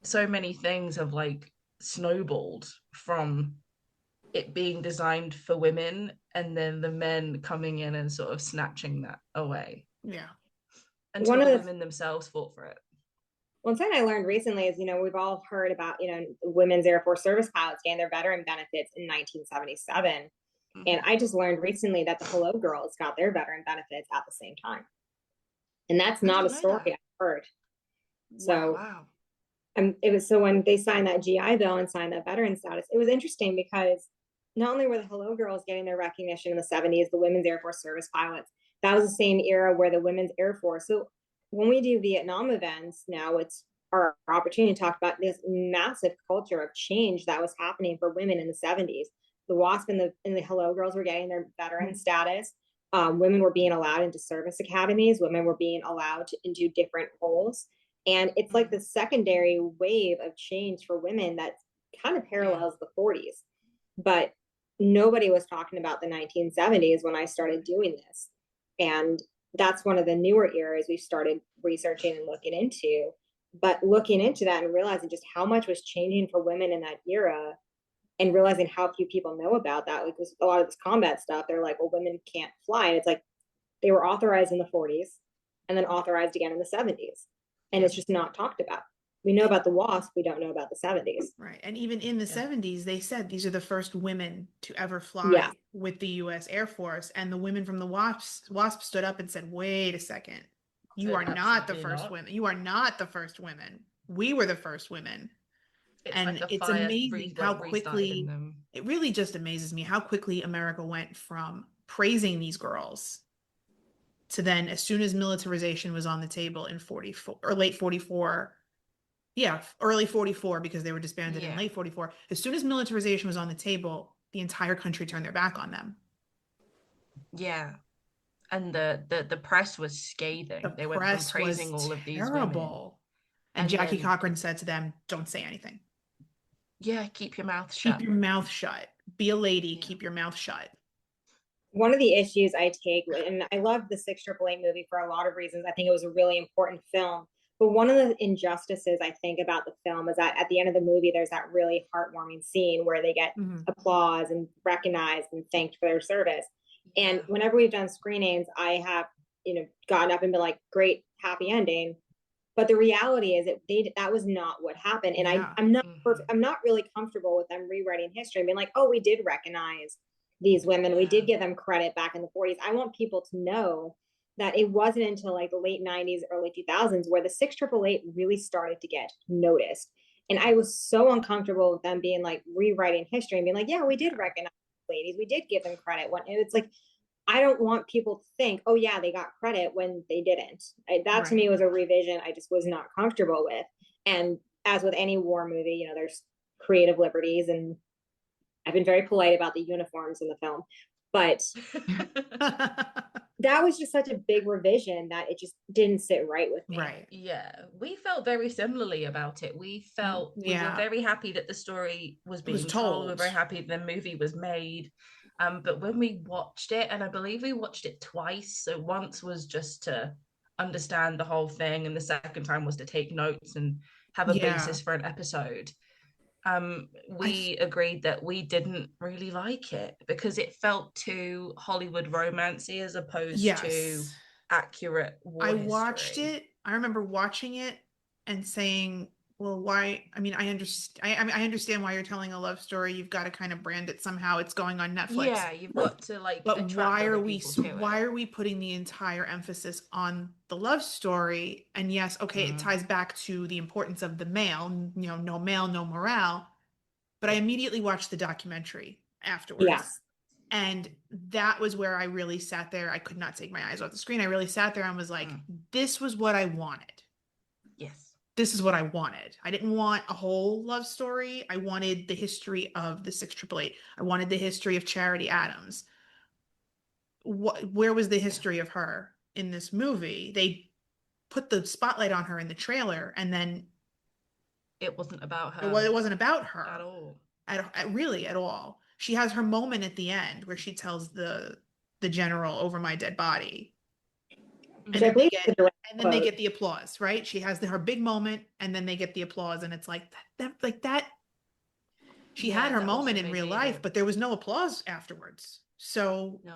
So many things have like snowballed from it being designed for women, and then the men coming in and sort of snatching that away. Yeah. Until the women themselves fought for it. One thing I learned recently is, we've all heard about, women's Air Force service pilots getting their veteran benefits in 1977. Mm-hmm. And I just learned recently that the Hello Girls got their veteran benefits at the same time. And that's not a story I've heard. So, wow. It was, so when they signed that GI Bill and signed that veteran status, it was interesting because not only were the Hello Girls getting their recognition in the 70s, the women's Air Force service pilots, that was the same era where the women's Air Force. So when we do Vietnam events now, it's our opportunity to talk about this massive culture of change that was happening for women in the 70s. The WASP and the Hello Girls were getting their veteran status. Women were being allowed into service academies. Women were being allowed into different roles. And it's like the secondary wave of change for women that kind of parallels the 40s. But nobody was talking about the 1970s when I started doing this. And that's one of the newer eras we started researching and looking into. But looking into that and realizing just how much was changing for women in that era, and realizing how few people know about that, because a lot of this combat stuff, they're like, well, women can't fly. And it's like they were authorized in the 40s and then authorized again in the 70s. and it's just not talked about. We know about the WASP, we don't know about the 70s. Right. And even in the 70s, they said these are the first women to ever fly Yeah. with the US Air Force. And the women from the WASP stood up and said, wait a second. You are not the Absolutely first not. women. You are not the first women. We were the first women. It's And like the it's fire amazing how restarted in quickly, them. it really just amazes me how quickly America went from praising these girls to then, as soon as militarization was on the table in 44 or late 44, yeah, early 44, because they were disbanded in Yeah. late 44. As soon as militarization was on the table, the entire country turned their back on them. Yeah. And the press was The scathing. They went from press praising was all of these women. terrible. And And Jackie then, Cochran said to them, don't say anything. yeah, keep your mouth Keep shut. your mouth shut. Be a lady, Yeah. keep your mouth shut. One of the issues I take, and I love the 688 movie for a lot of reasons. I think it was a really important film. But one of the injustices I think about the film is that at the end of the movie, there's that really heartwarming scene where they get applause and recognized and thanked for their service. Yeah. And whenever we've done screenings, I have, gotten up and been like, great, happy ending. But the reality is that was not what happened. And Yeah. I'm not I'm not really comfortable with them rewriting history and being like, oh, we did recognize these women. We did give them credit back in the 40s. I want people to know that it wasn't until like the late 90s, early 2000s where the 6888 really started to get noticed. And I was so uncomfortable with them being like rewriting history and being like, yeah, we did recognize ladies. We did give them credit. When it's like, I don't want people to think, oh yeah, they got credit when they didn't. That to me was a revision I just was not comfortable with. And as with any war movie, there's creative liberties, and I've been very polite about the uniforms in the film, but that was just such a big revision that it just didn't sit right with me. Right. Yeah, we felt very similarly about it. We felt we were very happy that the story was being told. We were very happy the movie was made. But when we watched it, and I believe we watched it twice, so once was just to understand the whole thing, and the second time was to take notes and have a basis for an episode. We agreed that we didn't really like it because it felt too Hollywood romancy as opposed to accurate war history. I remember watching it and saying, well, why? I mean, I understand why you're telling a love story. You've got to kind of brand it somehow. It's going on Netflix. Yeah, you've got to but why are we putting the entire emphasis on the love story? And yes, okay, it ties back to the importance of the male, no male, no morale. But I immediately watched the documentary afterwards. Yes. And that was where I really sat there. I could not take my eyes off the screen. I really sat there and was like, this was what I wanted. Yes. This is what I wanted. I didn't want a whole love story. I wanted the history of the 6888. I wanted the history of Charity Adams. Where was the history of her in this movie? They put the spotlight on her in the trailer, and then it wasn't about her. It wasn't about her at all. Really, at all. She has her moment at the end where she tells the general, over my dead body. And then they get the applause, right? She has her big moment, and then they get the applause, and it's like that. She had her moment in real life, but there was no applause afterwards. So no.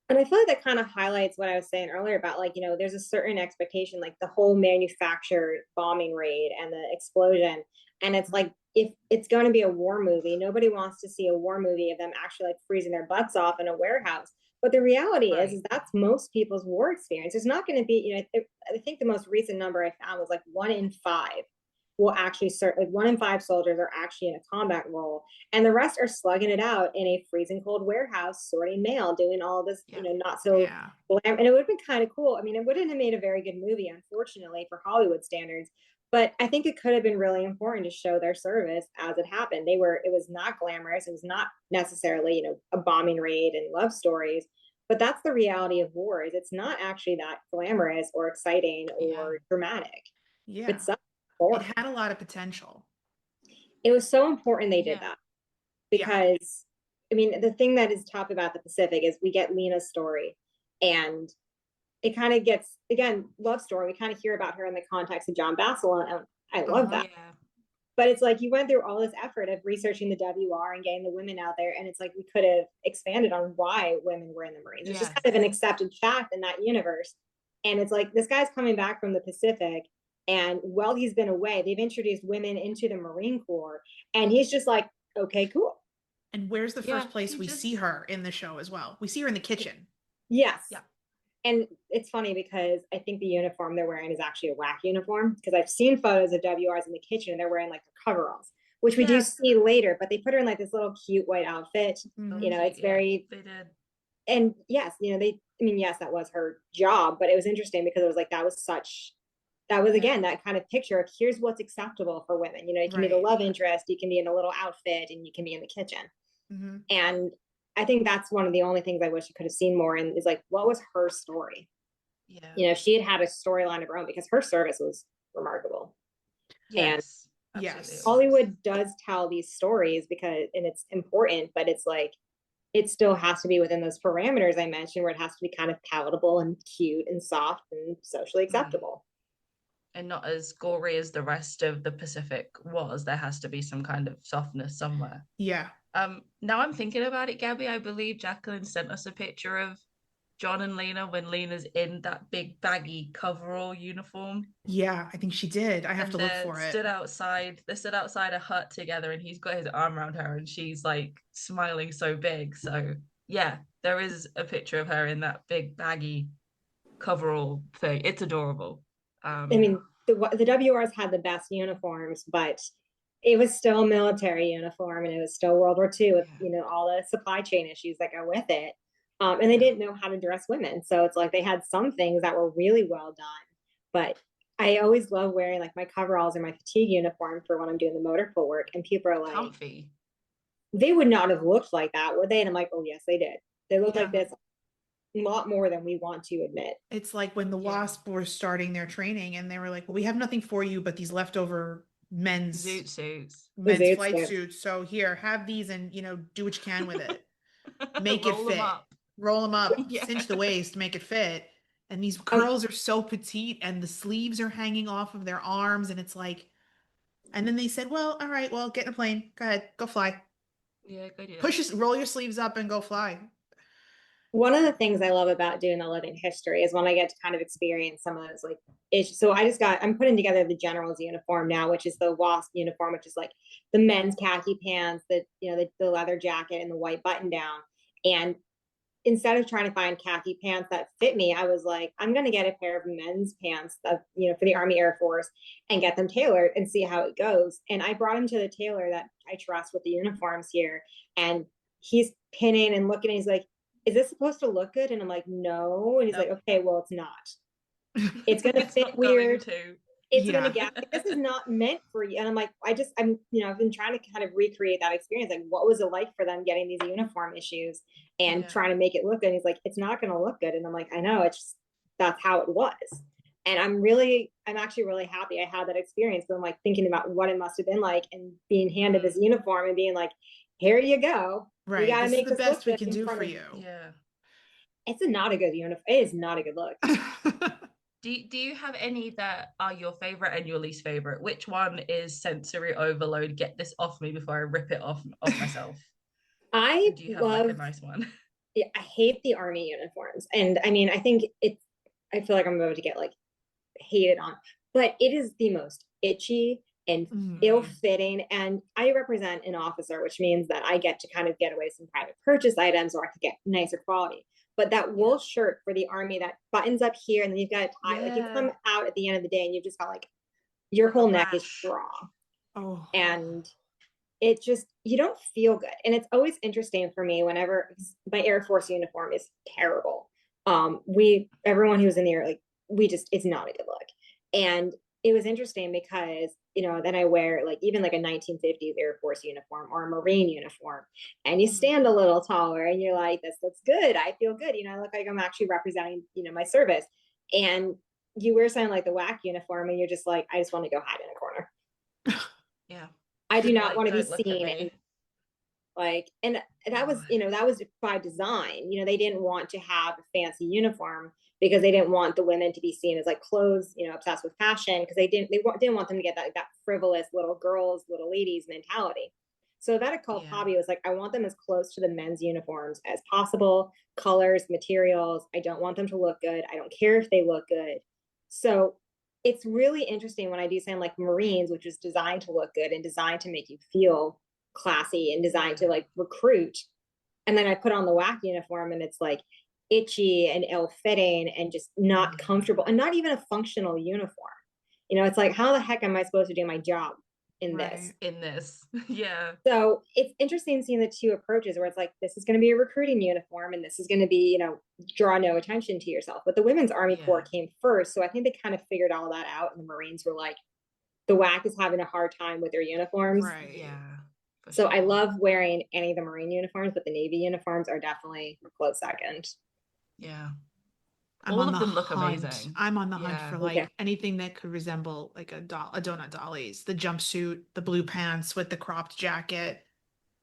And I feel like that kind of highlights what I was saying earlier about there's a certain expectation, like the whole manufactured bombing raid and the explosion. And it's like, if it's going to be a war movie, nobody wants to see a war movie of them actually freezing their butts off in a warehouse. But the reality is that's most people's war experience. It's not going to be, I think the most recent number I found was like 1 in 5 will actually serve, like 1 in 5 soldiers are actually in a combat role, and the rest are slugging it out in a freezing cold warehouse, sorting mail, doing all this, not so and it would have been kind of cool. I mean, it wouldn't have made a very good movie, unfortunately, for Hollywood standards, but I think it could have been really important to show their service as it happened. It was not glamorous. It was not necessarily, a bombing raid and love stories, but that's the reality of wars. It's not actually that glamorous or exciting or dramatic. Yeah. It had a lot of potential. It was so important they did that, because I mean, the thing that is tough about the Pacific is we get Lena's story, and it kind of gets, again, love story. We kind of hear about her in the context of John Bassel, and I love that. Yeah. But it's like you went through all this effort of researching the WR and getting the women out there, and it's like we could have expanded on why women were in the Marines. It's just kind of an accepted fact in that universe. And it's like, this guy's coming back from the Pacific, And while he's been away, they've introduced women into the Marine Corps, and he's just like, okay, cool. And where's the Yeah, first place we see her in the show as well? We see her in the kitchen. Yes. Yeah. And it's funny because I think the uniform they're wearing is actually a whack uniform, because I've seen photos of WRs in the kitchen and they're wearing like the coveralls, which we do see later, but they put her in like this little cute white outfit. You know, it's very, they did. And yes, you know, yes, that was her job, but it was interesting because it was like, that was again, that kind of picture of here's what's acceptable for women. You know, you can be the love interest, you can be in a little outfit, and you can be in the kitchen. And I think that's one of the only things I wish I could have seen more in, is like, what was her story? Yeah. You know, she had a storyline of her own, because her service was remarkable. Yes. And yes, Hollywood does tell these stories and it's important, but it's like, it still has to be within those parameters I mentioned, where it has to be kind of palatable and cute and soft and socially acceptable. And not as gory as the rest of the Pacific was. There has to be some kind of softness somewhere. Yeah. Now I'm thinking about it, Gabby. I believe Jacqueline sent us a picture of John and Lena when Lena's in that big baggy coverall uniform. Yeah, I think she did. I have to look for it. They stood outside a hut together, and he's got his arm around her, and she's like smiling so big. So yeah, there is a picture of her in that big baggy coverall thing. It's adorable. I mean, the WRs had the best uniforms, but it was still a military uniform, and it was still World War II with, you know, all the supply chain issues that go with it. And they didn't know how to dress women. So it's like they had some things that were really well done. But I always love wearing like my coveralls or my fatigue uniform for when I'm doing the motor pool work. And people are like, comfy. They would not have looked like that, would they? And I'm like, oh, yes, they did. They look like this a lot more than we want to admit. It's like when the WASP were starting their training and they were like, well, we have nothing for you but these leftover men's flight suits. So here, have these and, you know, do what you can with it. Make it fit. Roll them up, cinch the waist, make it fit. And these girls are so petite and the sleeves are hanging off of their arms. And it's like, and then they said, well, all right, well, get in a plane. Go ahead, go fly. Yeah, go do that. Roll your sleeves up and go fly. One of the things I love about doing the living history is when I get to kind of experience some of those like issues. So I'm putting together the general's uniform now, which is the WASP uniform, which is like the men's khaki pants, the leather jacket and the white button down. And instead of trying to find khaki pants that fit me, I was like, I'm going to get a pair of men's pants that, you know, for the Army Air Force and get them tailored and see how it goes. And I brought him to the tailor that I trust with the uniforms here. And he's pinning and looking, and he's like, is this supposed to look good? And I'm like, no. And he's like, okay, well, it's not. It's going to fit weird. It's going to get, this is not meant for you. And I'm like, I've been trying to kind of recreate that experience. Like, what was it like for them getting these uniform issues and trying to make it look good? And he's like, it's not going to look good. And I'm like, I know, it's just, that's how it was. And I'm actually really happy I had that experience. But I'm like thinking about what it must have been like and being handed this uniform and being like, here you go. Right. We gotta make the best we can do for you. Yeah. It's not a good uniform. It is not a good look. Do you have any that are your favorite and your least favorite? Which one is sensory overload? Get this off me before I rip it off myself. Do you have like a nice one? Yeah, I hate the Army uniforms. And I mean, I feel like I'm about to get like hated on, but it is the most itchy and ill-fitting. And I represent an officer, which means that I get to kind of get away some private purchase items, or I could get nicer quality. But that wool shirt for the Army that buttons up here and then you've got to tie, like you come out at the end of the day and you've just got like your whole neck is raw. Oh. And it just, you don't feel good. And it's always interesting for me whenever my Air Force uniform is terrible. Everyone who's in the air, like it's not a good look. And it was interesting because, you know, then I wear like even like a 1950s Air Force uniform or a Marine uniform, and you stand a little taller and you're like, this looks good. I feel good. You know, I look like I'm actually representing, you know, my service. And you wear something like the WAC uniform and you're just like, I just want to go hide in a corner. Yeah. I do not want to be seen. And like, and that was, you know, that was by design. You know, they didn't want to have a fancy uniform because they didn't want the women to be seen as like clothes, you know, obsessed with fashion, because they didn't want them to get that frivolous little ladies mentality. So that I called hobby was like, I want them as close to the men's uniforms as possible, colors, materials. I don't want them to look good. I don't care if they look good. So it's really interesting when I do something like Marines, which is designed to look good and designed to make you feel classy and designed to like recruit. And then I put on the WAC uniform and it's like itchy and ill-fitting and just not comfortable and not even a functional uniform. It's like, how the heck am I supposed to do my job in this? In this. Yeah. So it's interesting seeing the two approaches where it's like, this is going to be a recruiting uniform and this is going to be, draw no attention to yourself. But the Women's Army Corps came first. So I think they kind of figured all that out. And the Marines were like, the WAC is having a hard time with their uniforms. Right. Yeah. So I love wearing any of the Marine uniforms, but the Navy uniforms are definitely a close second. Yeah. All of them look amazing. I'm on the hunt for like Yeah. anything that could resemble like a donut dollies, the jumpsuit, the blue pants with the cropped jacket.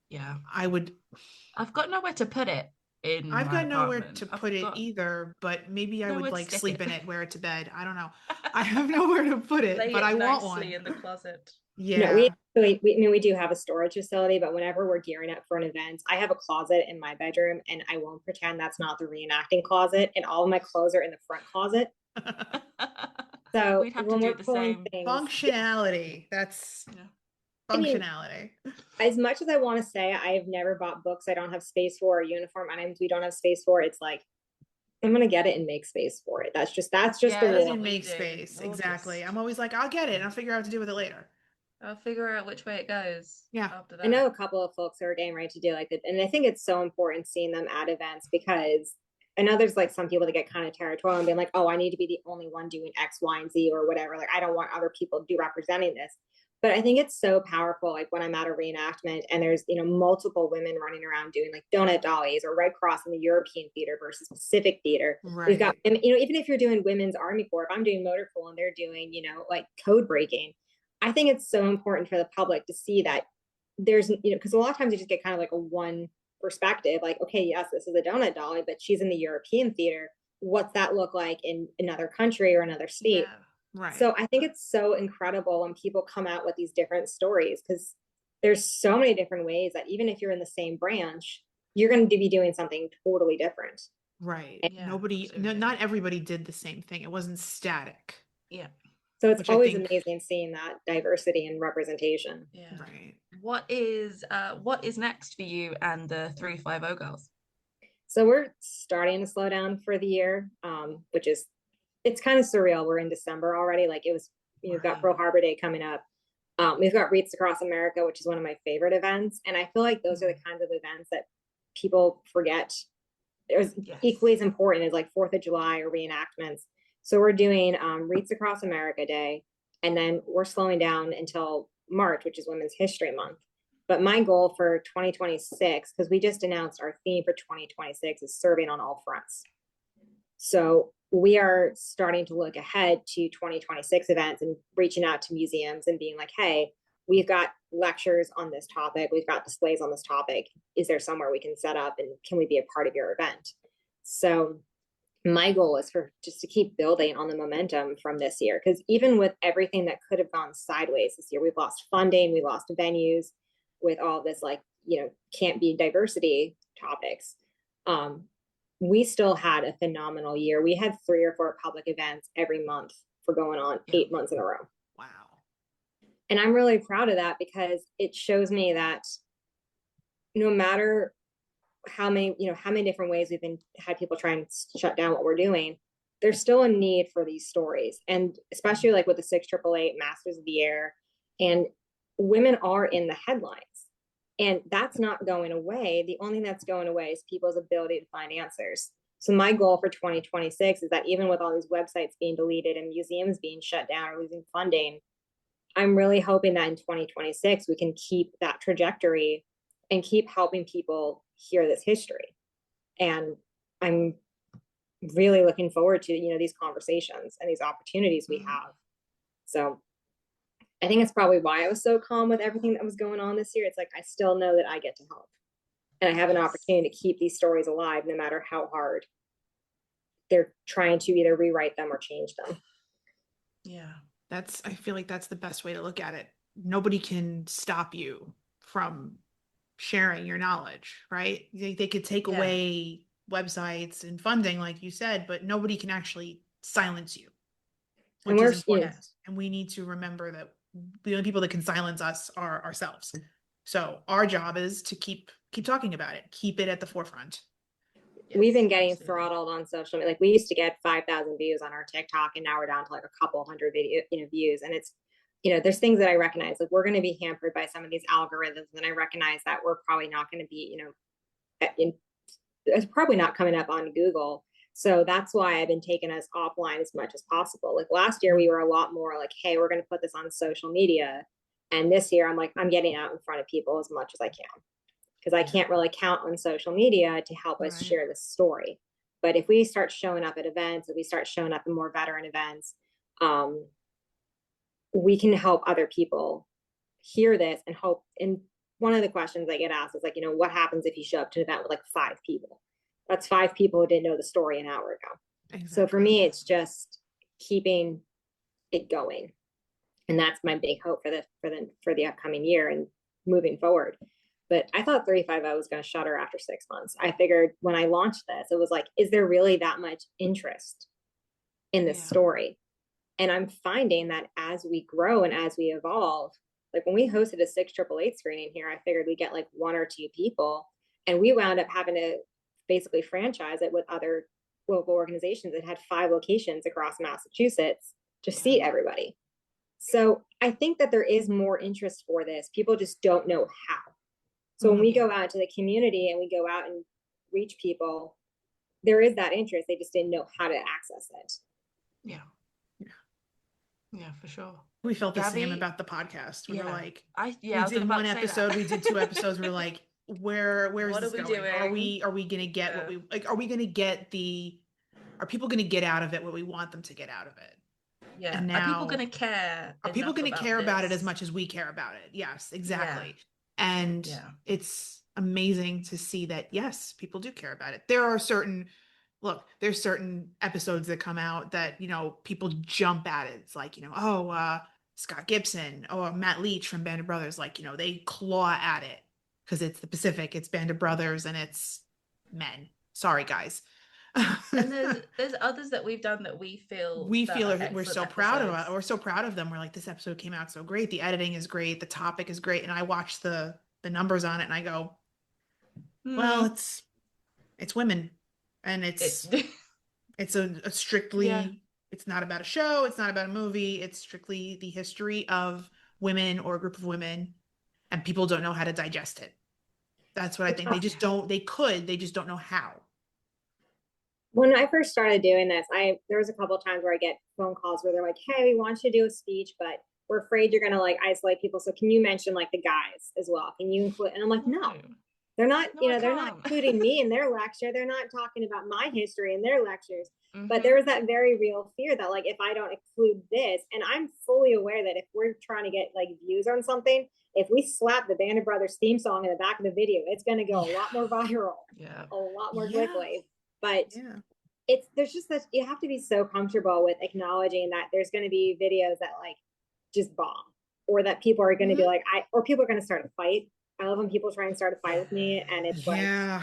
Yeah. I've got nowhere to put it in I've my got nowhere apartment. to put it either, but maybe I would nowhere to like stick sleep it. in it, wear it to bed. I don't know. I have nowhere to put it, Lay but it I want one. nicely in the closet. Yeah. We do have a storage facility, but whenever we're gearing up for an event, I have a closet in my bedroom and I won't pretend that's not the reenacting closet, and all of my clothes are in the front closet. So we'd have to do the same functionality. That's functionality. As much as I want to say I've never bought books I don't have space for, or uniform items we don't have space for, it's like, I'm gonna get it and make space for it. That's just the rule. rule. Make space. Exactly. I'm always like, I'll get it and I'll figure out what to do with it later. I'll figure out which way it goes. Yeah. After that. I know a couple of folks who are getting ready to do like that, and I think it's so important seeing them at events, because I know there's like some people that get kind of territorial and being like, oh, I need to be the only one doing X, Y, and Z or whatever. Like, I don't want other people to be representing this. But I think it's so powerful, like when I'm at a reenactment and there's, multiple women running around doing like donut dollies or Red Cross in the European theater versus Pacific theater. Right. We've got, and, even if you're doing Women's Army Corps, if I'm doing motor pool and they're doing, like code breaking, I think it's so important for the public to see that there's, because a lot of times you just get kind of like a one perspective, like, okay, yes, this is a donut dolly, but she's in the European theater. What's that look like in another country or another state? Yeah. Right. So I think it's so incredible when people come out with these different stories, because there's so many different ways that even if you're in the same branch, you're going to be doing something totally different. Right. And not everybody did the same thing. It wasn't static. Yeah. So it's always amazing seeing that diversity and representation. Yeah. Right. What is next for you and the 350 girls? So we're starting to slow down for the year, which is, it's kind of surreal. We're in December already. Like, it was, we've got Pearl Harbor Day coming up. We've got Wreaths Across America, which is one of my favorite events. And I feel like those are the kinds of events that people forget. There's equally as important as like 4th of July or reenactments. So we're doing Wreaths Across America Day, and then we're slowing down until March, which is Women's History Month. But my goal for 2026, because we just announced our theme for 2026 is serving on all fronts. So we are starting to look ahead to 2026 events and reaching out to museums and being like, hey, we've got lectures on this topic. We've got displays on this topic. Is there somewhere we can set up, and can we be a part of your event? So my goal is for just to keep building on the momentum from this year, because even with everything that could have gone sideways this year, we've lost funding, we lost venues with all this, like, can't be diversity topics. We still had a phenomenal year. We had 3 or 4 public events every month for going on 8 months in a row. Wow. And I'm really proud of that, because it shows me that no matter how many different ways we've had people try and shut down what we're doing, there's still a need for these stories. And especially like with the 6888 Masters of the Air, and women are in the headlines, and that's not going away. The only thing that's going away is people's ability to find answers. So my goal for 2026 is that even with all these websites being deleted and museums being shut down or losing funding, I'm really hoping that in 2026 we can keep that trajectory and keep helping people hear this history. And I'm really looking forward to, these conversations and these opportunities we have. So I think it's probably why I was so calm with everything that was going on this year. It's like, I still know that I get to help, and I have an opportunity to keep these stories alive, no matter how hard they're trying to either rewrite them or change them. Yeah. I feel like that's the best way to look at it. Nobody can stop you from sharing your knowledge, right? They could take away websites and funding, like you said, but nobody can actually silence you. which we're, is important. And we need to remember that the only people that can silence us are ourselves. So our job is to keep talking about it, keep it at the forefront. We've been getting absolutely. throttled on social media. Like we used to get 5,000 views on our TikTok, and now we're down to like a couple hundred views. And it's, there's things that I recognize, like we're going to be hampered by some of these algorithms. And I recognize that we're probably not going to be, it's probably not coming up on Google. So that's why I've been taking us offline as much as possible. Like last year, we were a lot more like, hey, we're going to put this on social media. And this year, I'm like, I'm getting out in front of people as much as I can, because I can't really count on social media to help us share this story. But if we start showing up at events, if we start showing up in more veteran events, we can help other people hear this and hope. And one of the questions I get asked is like, what happens if you show up to an event with like 5 people? That's 5 people who didn't know the story an hour ago. Exactly. So for me, it's just keeping it going. And that's my big hope for the upcoming year and moving forward. But I thought 350 was going to shutter after 6 months. I figured when I launched this, it was like, is there really that much interest in this story? And I'm finding that as we grow and as we evolve, like when we hosted a 688 screening here, I figured we'd get like 1 or 2 people. And we wound up having to basically franchise it with other local organizations that had 5 locations across Massachusetts to seat everybody. So I think that there is more interest for this. People just don't know how. So when we go out to the community and we go out and reach people, there is that interest. They just didn't know how to access it. Yeah, for sure. We felt the same about the podcast. We were like, we did 1 episode, we did 2 episodes. We were like, where is this going? Doing? Are we going to get what we like? Are we going to get are people going to get out of it what we want them to get out of it? Yeah. And now, are people going to care? Are people going to care about it as much as we care about it? Yes, exactly. Yeah. And it's amazing to see that, yes, people do care about it. There's certain episodes that come out that, people jump at it. It's like, Scott Gibson, or Matt Leach from Band of Brothers, like, they claw at it because it's the Pacific, it's Band of Brothers, and it's men. Sorry, guys. And there's others that we've done that we feel we're so proud of. We're so proud of them. We're like, this episode came out so great. The editing is great. The topic is great. And I watch the numbers on it and I go, well, it's women, and it's a strictly, it's not about a show. It's not about a movie. It's strictly the history of women or a group of women, and people don't know how to digest it. That's what I think. They just don't, they just don't know how. When I first started doing this, there was a couple of times where I get phone calls where they're like, hey, we want you to do a speech, but we're afraid you're going to like isolate people. So can you mention like the guys as well? Can you include? And I'm like, no, they're not, they're not including me in their lecture. They're not talking about my history in their lectures. But there was that very real fear that like, if I don't include this, and I'm fully aware that if we're trying to get like views on something, if we slap the Band of Brothers theme song in the back of the video, it's going to go a lot more viral, a lot more quickly. But there's just that you have to be so comfortable with acknowledging that there's going to be videos that like just bomb, or that people are going to be like, or people are going to start a fight. I love when people try and start a fight with me, and it's like,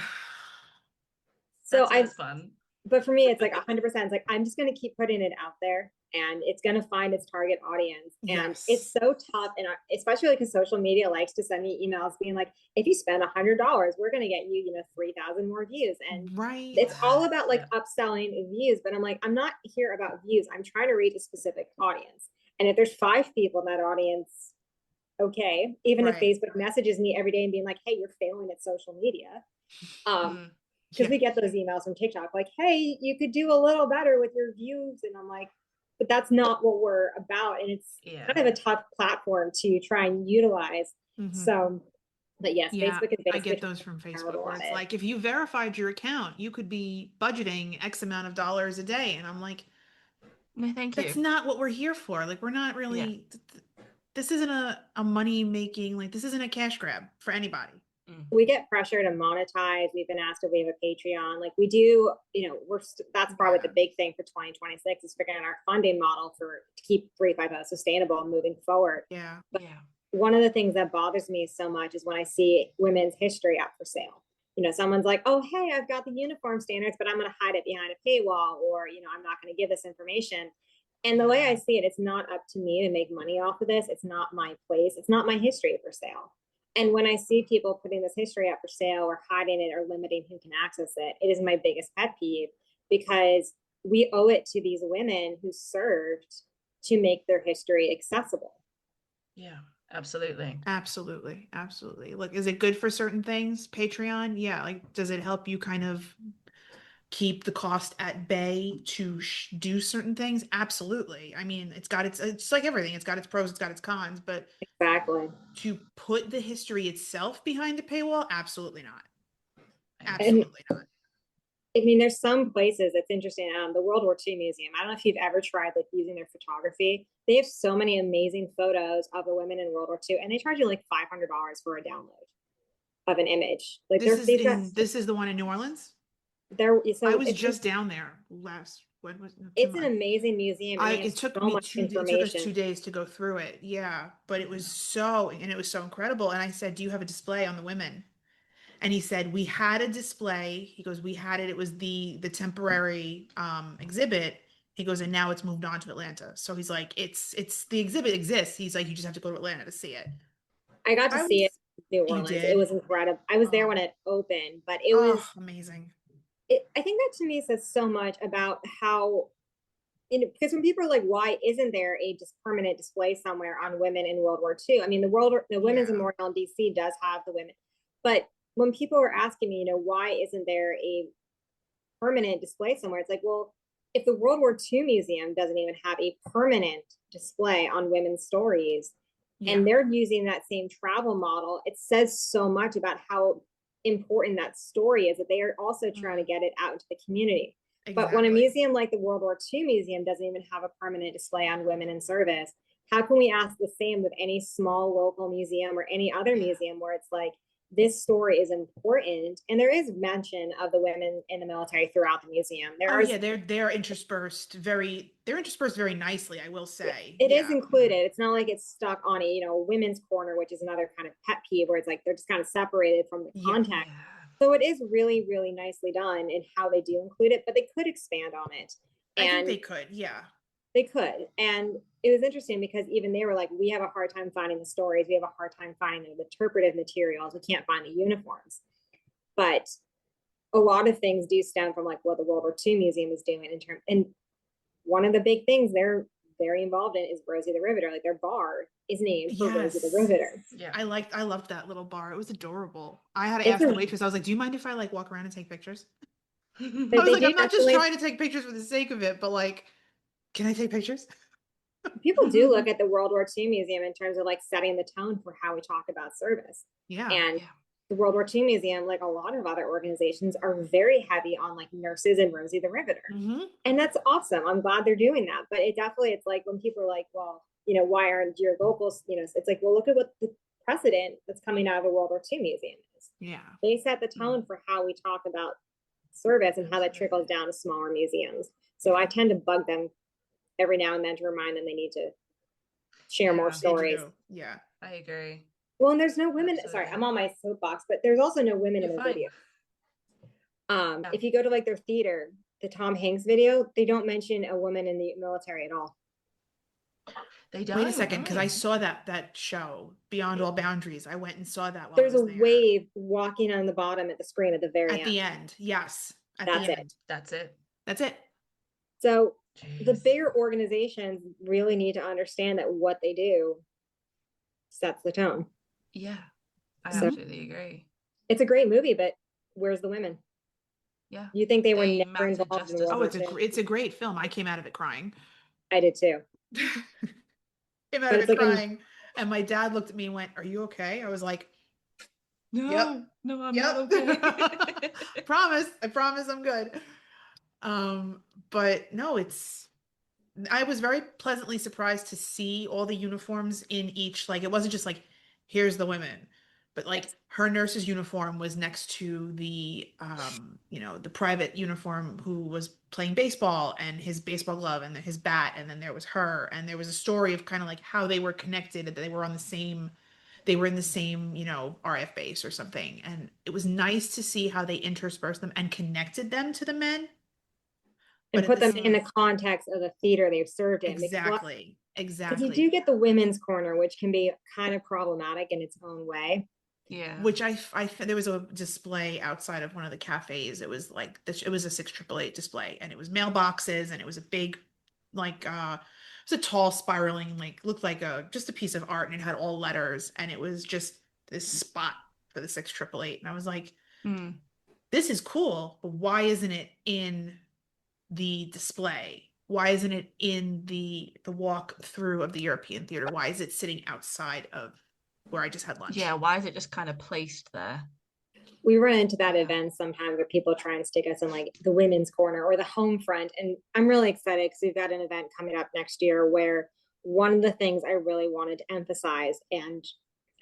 so that's fun. But for me, it's like 100%. It's like, I'm just going to keep putting it out there, and it's going to find its target audience. And it's so tough. And especially because social media likes to send me emails being like, if you spend $100, we're going to get you, 3,000 more views. And it's all about like upselling views. But I'm like, I'm not here about views. I'm trying to reach a specific audience. And if there's 5 people in that audience, okay, even if Facebook messages me every day and being like, hey, you're failing at social media. Because we get those emails from TikTok like, hey, you could do a little better with your views. And I'm like, but that's not what we're about. And it's kind of a tough platform to try and utilize. So, but yes, Facebook is basically, I get those from Facebook where it's like, if you verified your account, you could be budgeting X amount of dollars a day. And I'm like, no, thank you. That's not what we're here for. Like, we're not really, this isn't a money making, like, this isn't a cash grab for anybody. We get pressure to monetize. We've been asked if we have a Patreon. Like we do, that's probably the big thing for 2026 is figuring out our funding model to keep 350 sustainable and moving forward. But one of the things that bothers me so much is when I see women's history up for sale. Someone's like, oh, hey, I've got the uniform standards, but I'm going to hide it behind a paywall, or, I'm not going to give this information. And the way I see it, it's not up to me to make money off of this. It's not my place. It's not my history for sale. And when I see people putting this history up for sale or hiding it or limiting who can access it, it is my biggest pet peeve because we owe it to these women who served to make their history accessible. Yeah, absolutely. Absolutely. Absolutely. Look, is it good for certain things? Patreon? Yeah. Like, does it help you kind of keep the cost at bay to do certain things? Absolutely. I mean, it's like everything. It's got its pros, it's got its cons, but Exactly. to put the history itself behind a paywall, absolutely not. And Absolutely not. I mean, there's some places that's interesting. The World War II Museum. I don't know if you've ever tried like using their photography. They have so many amazing photos of the women in World War II, and they charge you like $500 for a download of an image. Like they've got This is the one in New Orleans. I so was just down there last, when was no, 2 it's an months. amazing museum, and they have It took so me much it took us information. 2 days to go through it. Yeah, but it was so incredible. And I said, "Do you have a display on the women?" And he said, "We had a display." He goes, "We had it. It was the temporary exhibit." He goes, "And now it's moved on to Atlanta." So he's like, "It's the exhibit exists." He's like, "You just have to go to Atlanta to see it." I got to I see it was, in New you Orleans. It did. was incredible. I was there Oh, when it opened, but oh, amazing. I think that to me says so much about how, because when people are like, why isn't there a just permanent display somewhere on women in World War II? I mean, the Women's Yeah. Memorial in DC does have the women, but when people are asking me, why isn't there a permanent display somewhere? It's like, well, if the World War II Museum doesn't even have a permanent display on women's stories, Yeah. and they're using that same travel model, it says so much about how important that story is that they are also trying to get it out into the community. But when a Exactly. museum like the World War II Museum doesn't even have a permanent display on women in service, how can we ask the same with any small local museum or any other Yeah. museum where it's like, this story is important, and there is mention of the women in the military throughout the museum. Oh yeah, they're interspersed very nicely, I will say. It is Yeah. included. It's not like it's stuck on a women's corner, which is another kind of pet peeve where it's like they're just kind of separated from the Yeah. context. Yeah. So it is really, really nicely done in how they do include it, but they could expand on it. I think And they could. Yeah. they could. And it was interesting because even they were like, we have a hard time finding the stories. We have a hard time finding the interpretive materials. We can't find the uniforms. But a lot of things do stem from like what the World War II Museum is doing in terms. And one of the big things they're very involved in is Rosie the Riveter. Like their bar is named for Rosie the Yes. Riveter. Yeah. I loved that little bar. It was adorable. I had to It's ask the a, waitress. I was like, "Do you mind if I like walk around and take pictures?" I was they like, do "I'm not just definitely. trying to take pictures for the sake of it, but like, can I take pictures?" People do look at the World War II Museum in terms of like setting the tone for how we talk about service. Yeah. And Yeah. the World War II Museum, like a lot of other organizations, are very heavy on like nurses and Rosie the Riveter. Hmm. And that's awesome. I'm glad they're doing that. But it definitely, it's like when people are like, well, why aren't your locals, it's like, well, look at what the precedent that's coming out of the World War II Museum is. Yeah. They set the tone for how we talk about service and how that trickles Absolutely. down to smaller museums. So I tend to bug them every now and then to remind them they need to share more Yeah, They stories. do. Yeah. I agree. Well, and there's no women. Sorry, Absolutely. I'm on my soapbox, but there's also no women in You're their fine. video. Yeah. If you go to like their theater, the Tom Hanks video, they don't mention a woman in the military at all. They Wait a don't. second, because I No. saw that show, Beyond All Boundaries. I went and saw that while I There's a was there. wave walking on the bottom at the screen at the very At end. the end. Yes. At That's the it. end. That's it. That's it. So the Jeez. bigger organizations really need to understand that what they do sets the tone. Yeah, I So absolutely agree. it's a great movie, but where's the women? Yeah. You think they were They never matter involved in just as World Oh, War much. II? it's a great film. I came out of it crying. I did too. Came out But of it's it like crying. And my dad looked at me and went, "Are you okay?" I was like, "Yep. No, no, I'm not Yep." okay. Promise. I promise I'm good. But no, I was very pleasantly surprised to see all the uniforms in each, like it wasn't just like, here's the women, but like Yes. her nurse's uniform was next to the private uniform who was playing baseball and his baseball glove and his bat, and then there was her, and there was a story of kind of like how they were connected, that they were in the same, RF base or something. And it was nice to see how they interspersed them and connected them to the men. and But put at the them in the same context of the theater they've served in. exactly, Because you exactly. do get the women's corner, which can be kind of problematic in its own way. Yeah. Which there was a display outside of one of the cafes. It was like it was a 6888 display, and it was mailboxes, and it was a big, like it was a tall spiraling, like looked like just a piece of art, and it had all letters, and it was just this spot for the 6888, and I was like, Mm. this is cool, but why isn't it in the display? Why isn't it in the walk through of the European theater? Why is it sitting outside of where I just had lunch? Yeah, why is it just kind of placed there? We run into that Yeah. event sometimes where people try and stick us in like the women's corner or the home front. And I'm really excited because we've got an event coming up next year where one of the things I really wanted to emphasize, and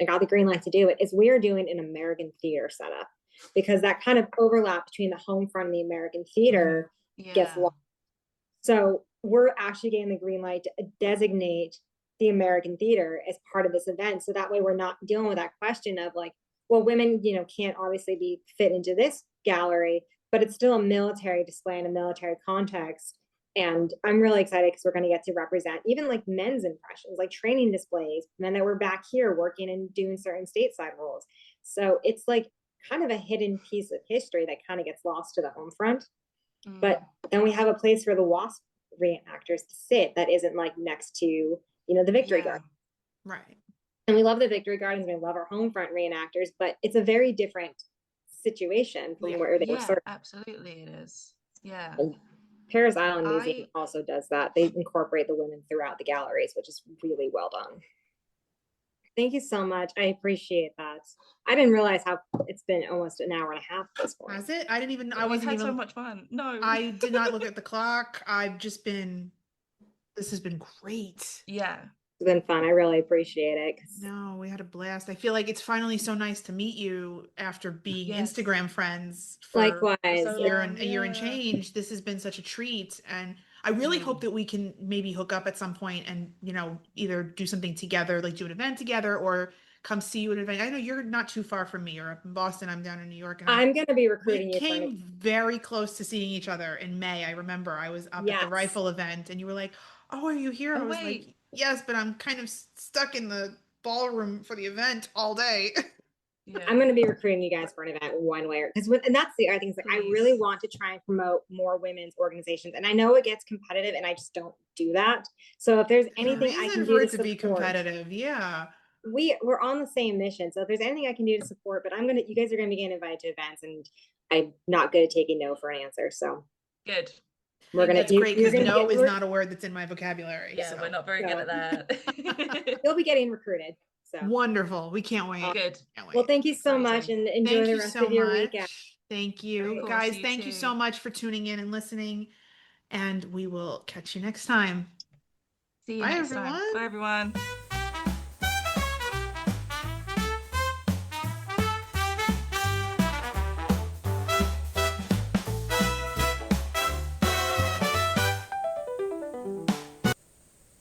I got the green light to do it, is we are doing an American theater setup, because that kind of overlap between the home front and the American theater gets Yeah. lost. So we're actually getting the green light to designate the American theater as part of this event. So that way we're not dealing with that question of like, well, women, can't obviously be fit into this gallery, but it's still a military display in a military context. And I'm really excited because we're going to get to represent even like men's impressions, like training displays, men that were back here working and doing certain stateside roles. So it's like kind of a hidden piece of history that kind of gets lost to the home front. But then we have a place for the WASP reenactors to sit that isn't like next to, the Victory Yeah. Garden. Right. And we love the Victory Gardens, we love our home front reenactors, but it's a very different situation from where they were Yeah, served. absolutely it is. Yeah. Paris Island Museum also does that. They incorporate the women throughout the galleries, which is really well done. Thank you so much. I appreciate that. I didn't realize how it's been almost an hour and a half at this point. That's it. I didn't even. I We've wasn't had even. so much fun. No. I did not look at the clock. I've just been. This has been great. Yeah. It's been fun. I really appreciate it. No, we had a blast. I feel like it's finally so nice to meet you after being Yes. Instagram friends for Likewise. So a year long, and a year and yeah. change. This has been such a treat, and I really hope that we can maybe hook up at some point and either do something together, like do an event together, or come see you at an event. I know you're not too far from me. You're up in Boston. I'm down in New York, and I'm going to be we recruiting you for came very close to seeing each other in May. I remember I was up at the Yes. rifle event, and you were like, "Oh, are you here?" I Oh, was like, wait. "Yes, but I'm kind of stuck in the ballroom for the event all day." Yeah. I'm going to be recruiting you guys for an event one way, and that's the other thing is like, I really want to try and promote more women's organizations, and I know it gets competitive, and I just don't do that. So if there's anything I can do for it to to be support, competitive, yeah. we're on the same mission. So if there's anything I can do to support, but you guys are going to be getting invited to events, and I'm not good at taking no for an answer. So Good. we're going to. That's great because no is not a word that's in my vocabulary. Yeah, so. we're not very good at that. You'll be getting recruited. So Wonderful. We can't wait. Good. Can't wait. Well, thank you so Exciting. much, and enjoy Thank the you rest so of your much. weekend. Thank you, Of course, guys. you Thank you too. so much for tuning in and listening, and we will catch you next time. See you Bye, next time. everyone. Bye, everyone.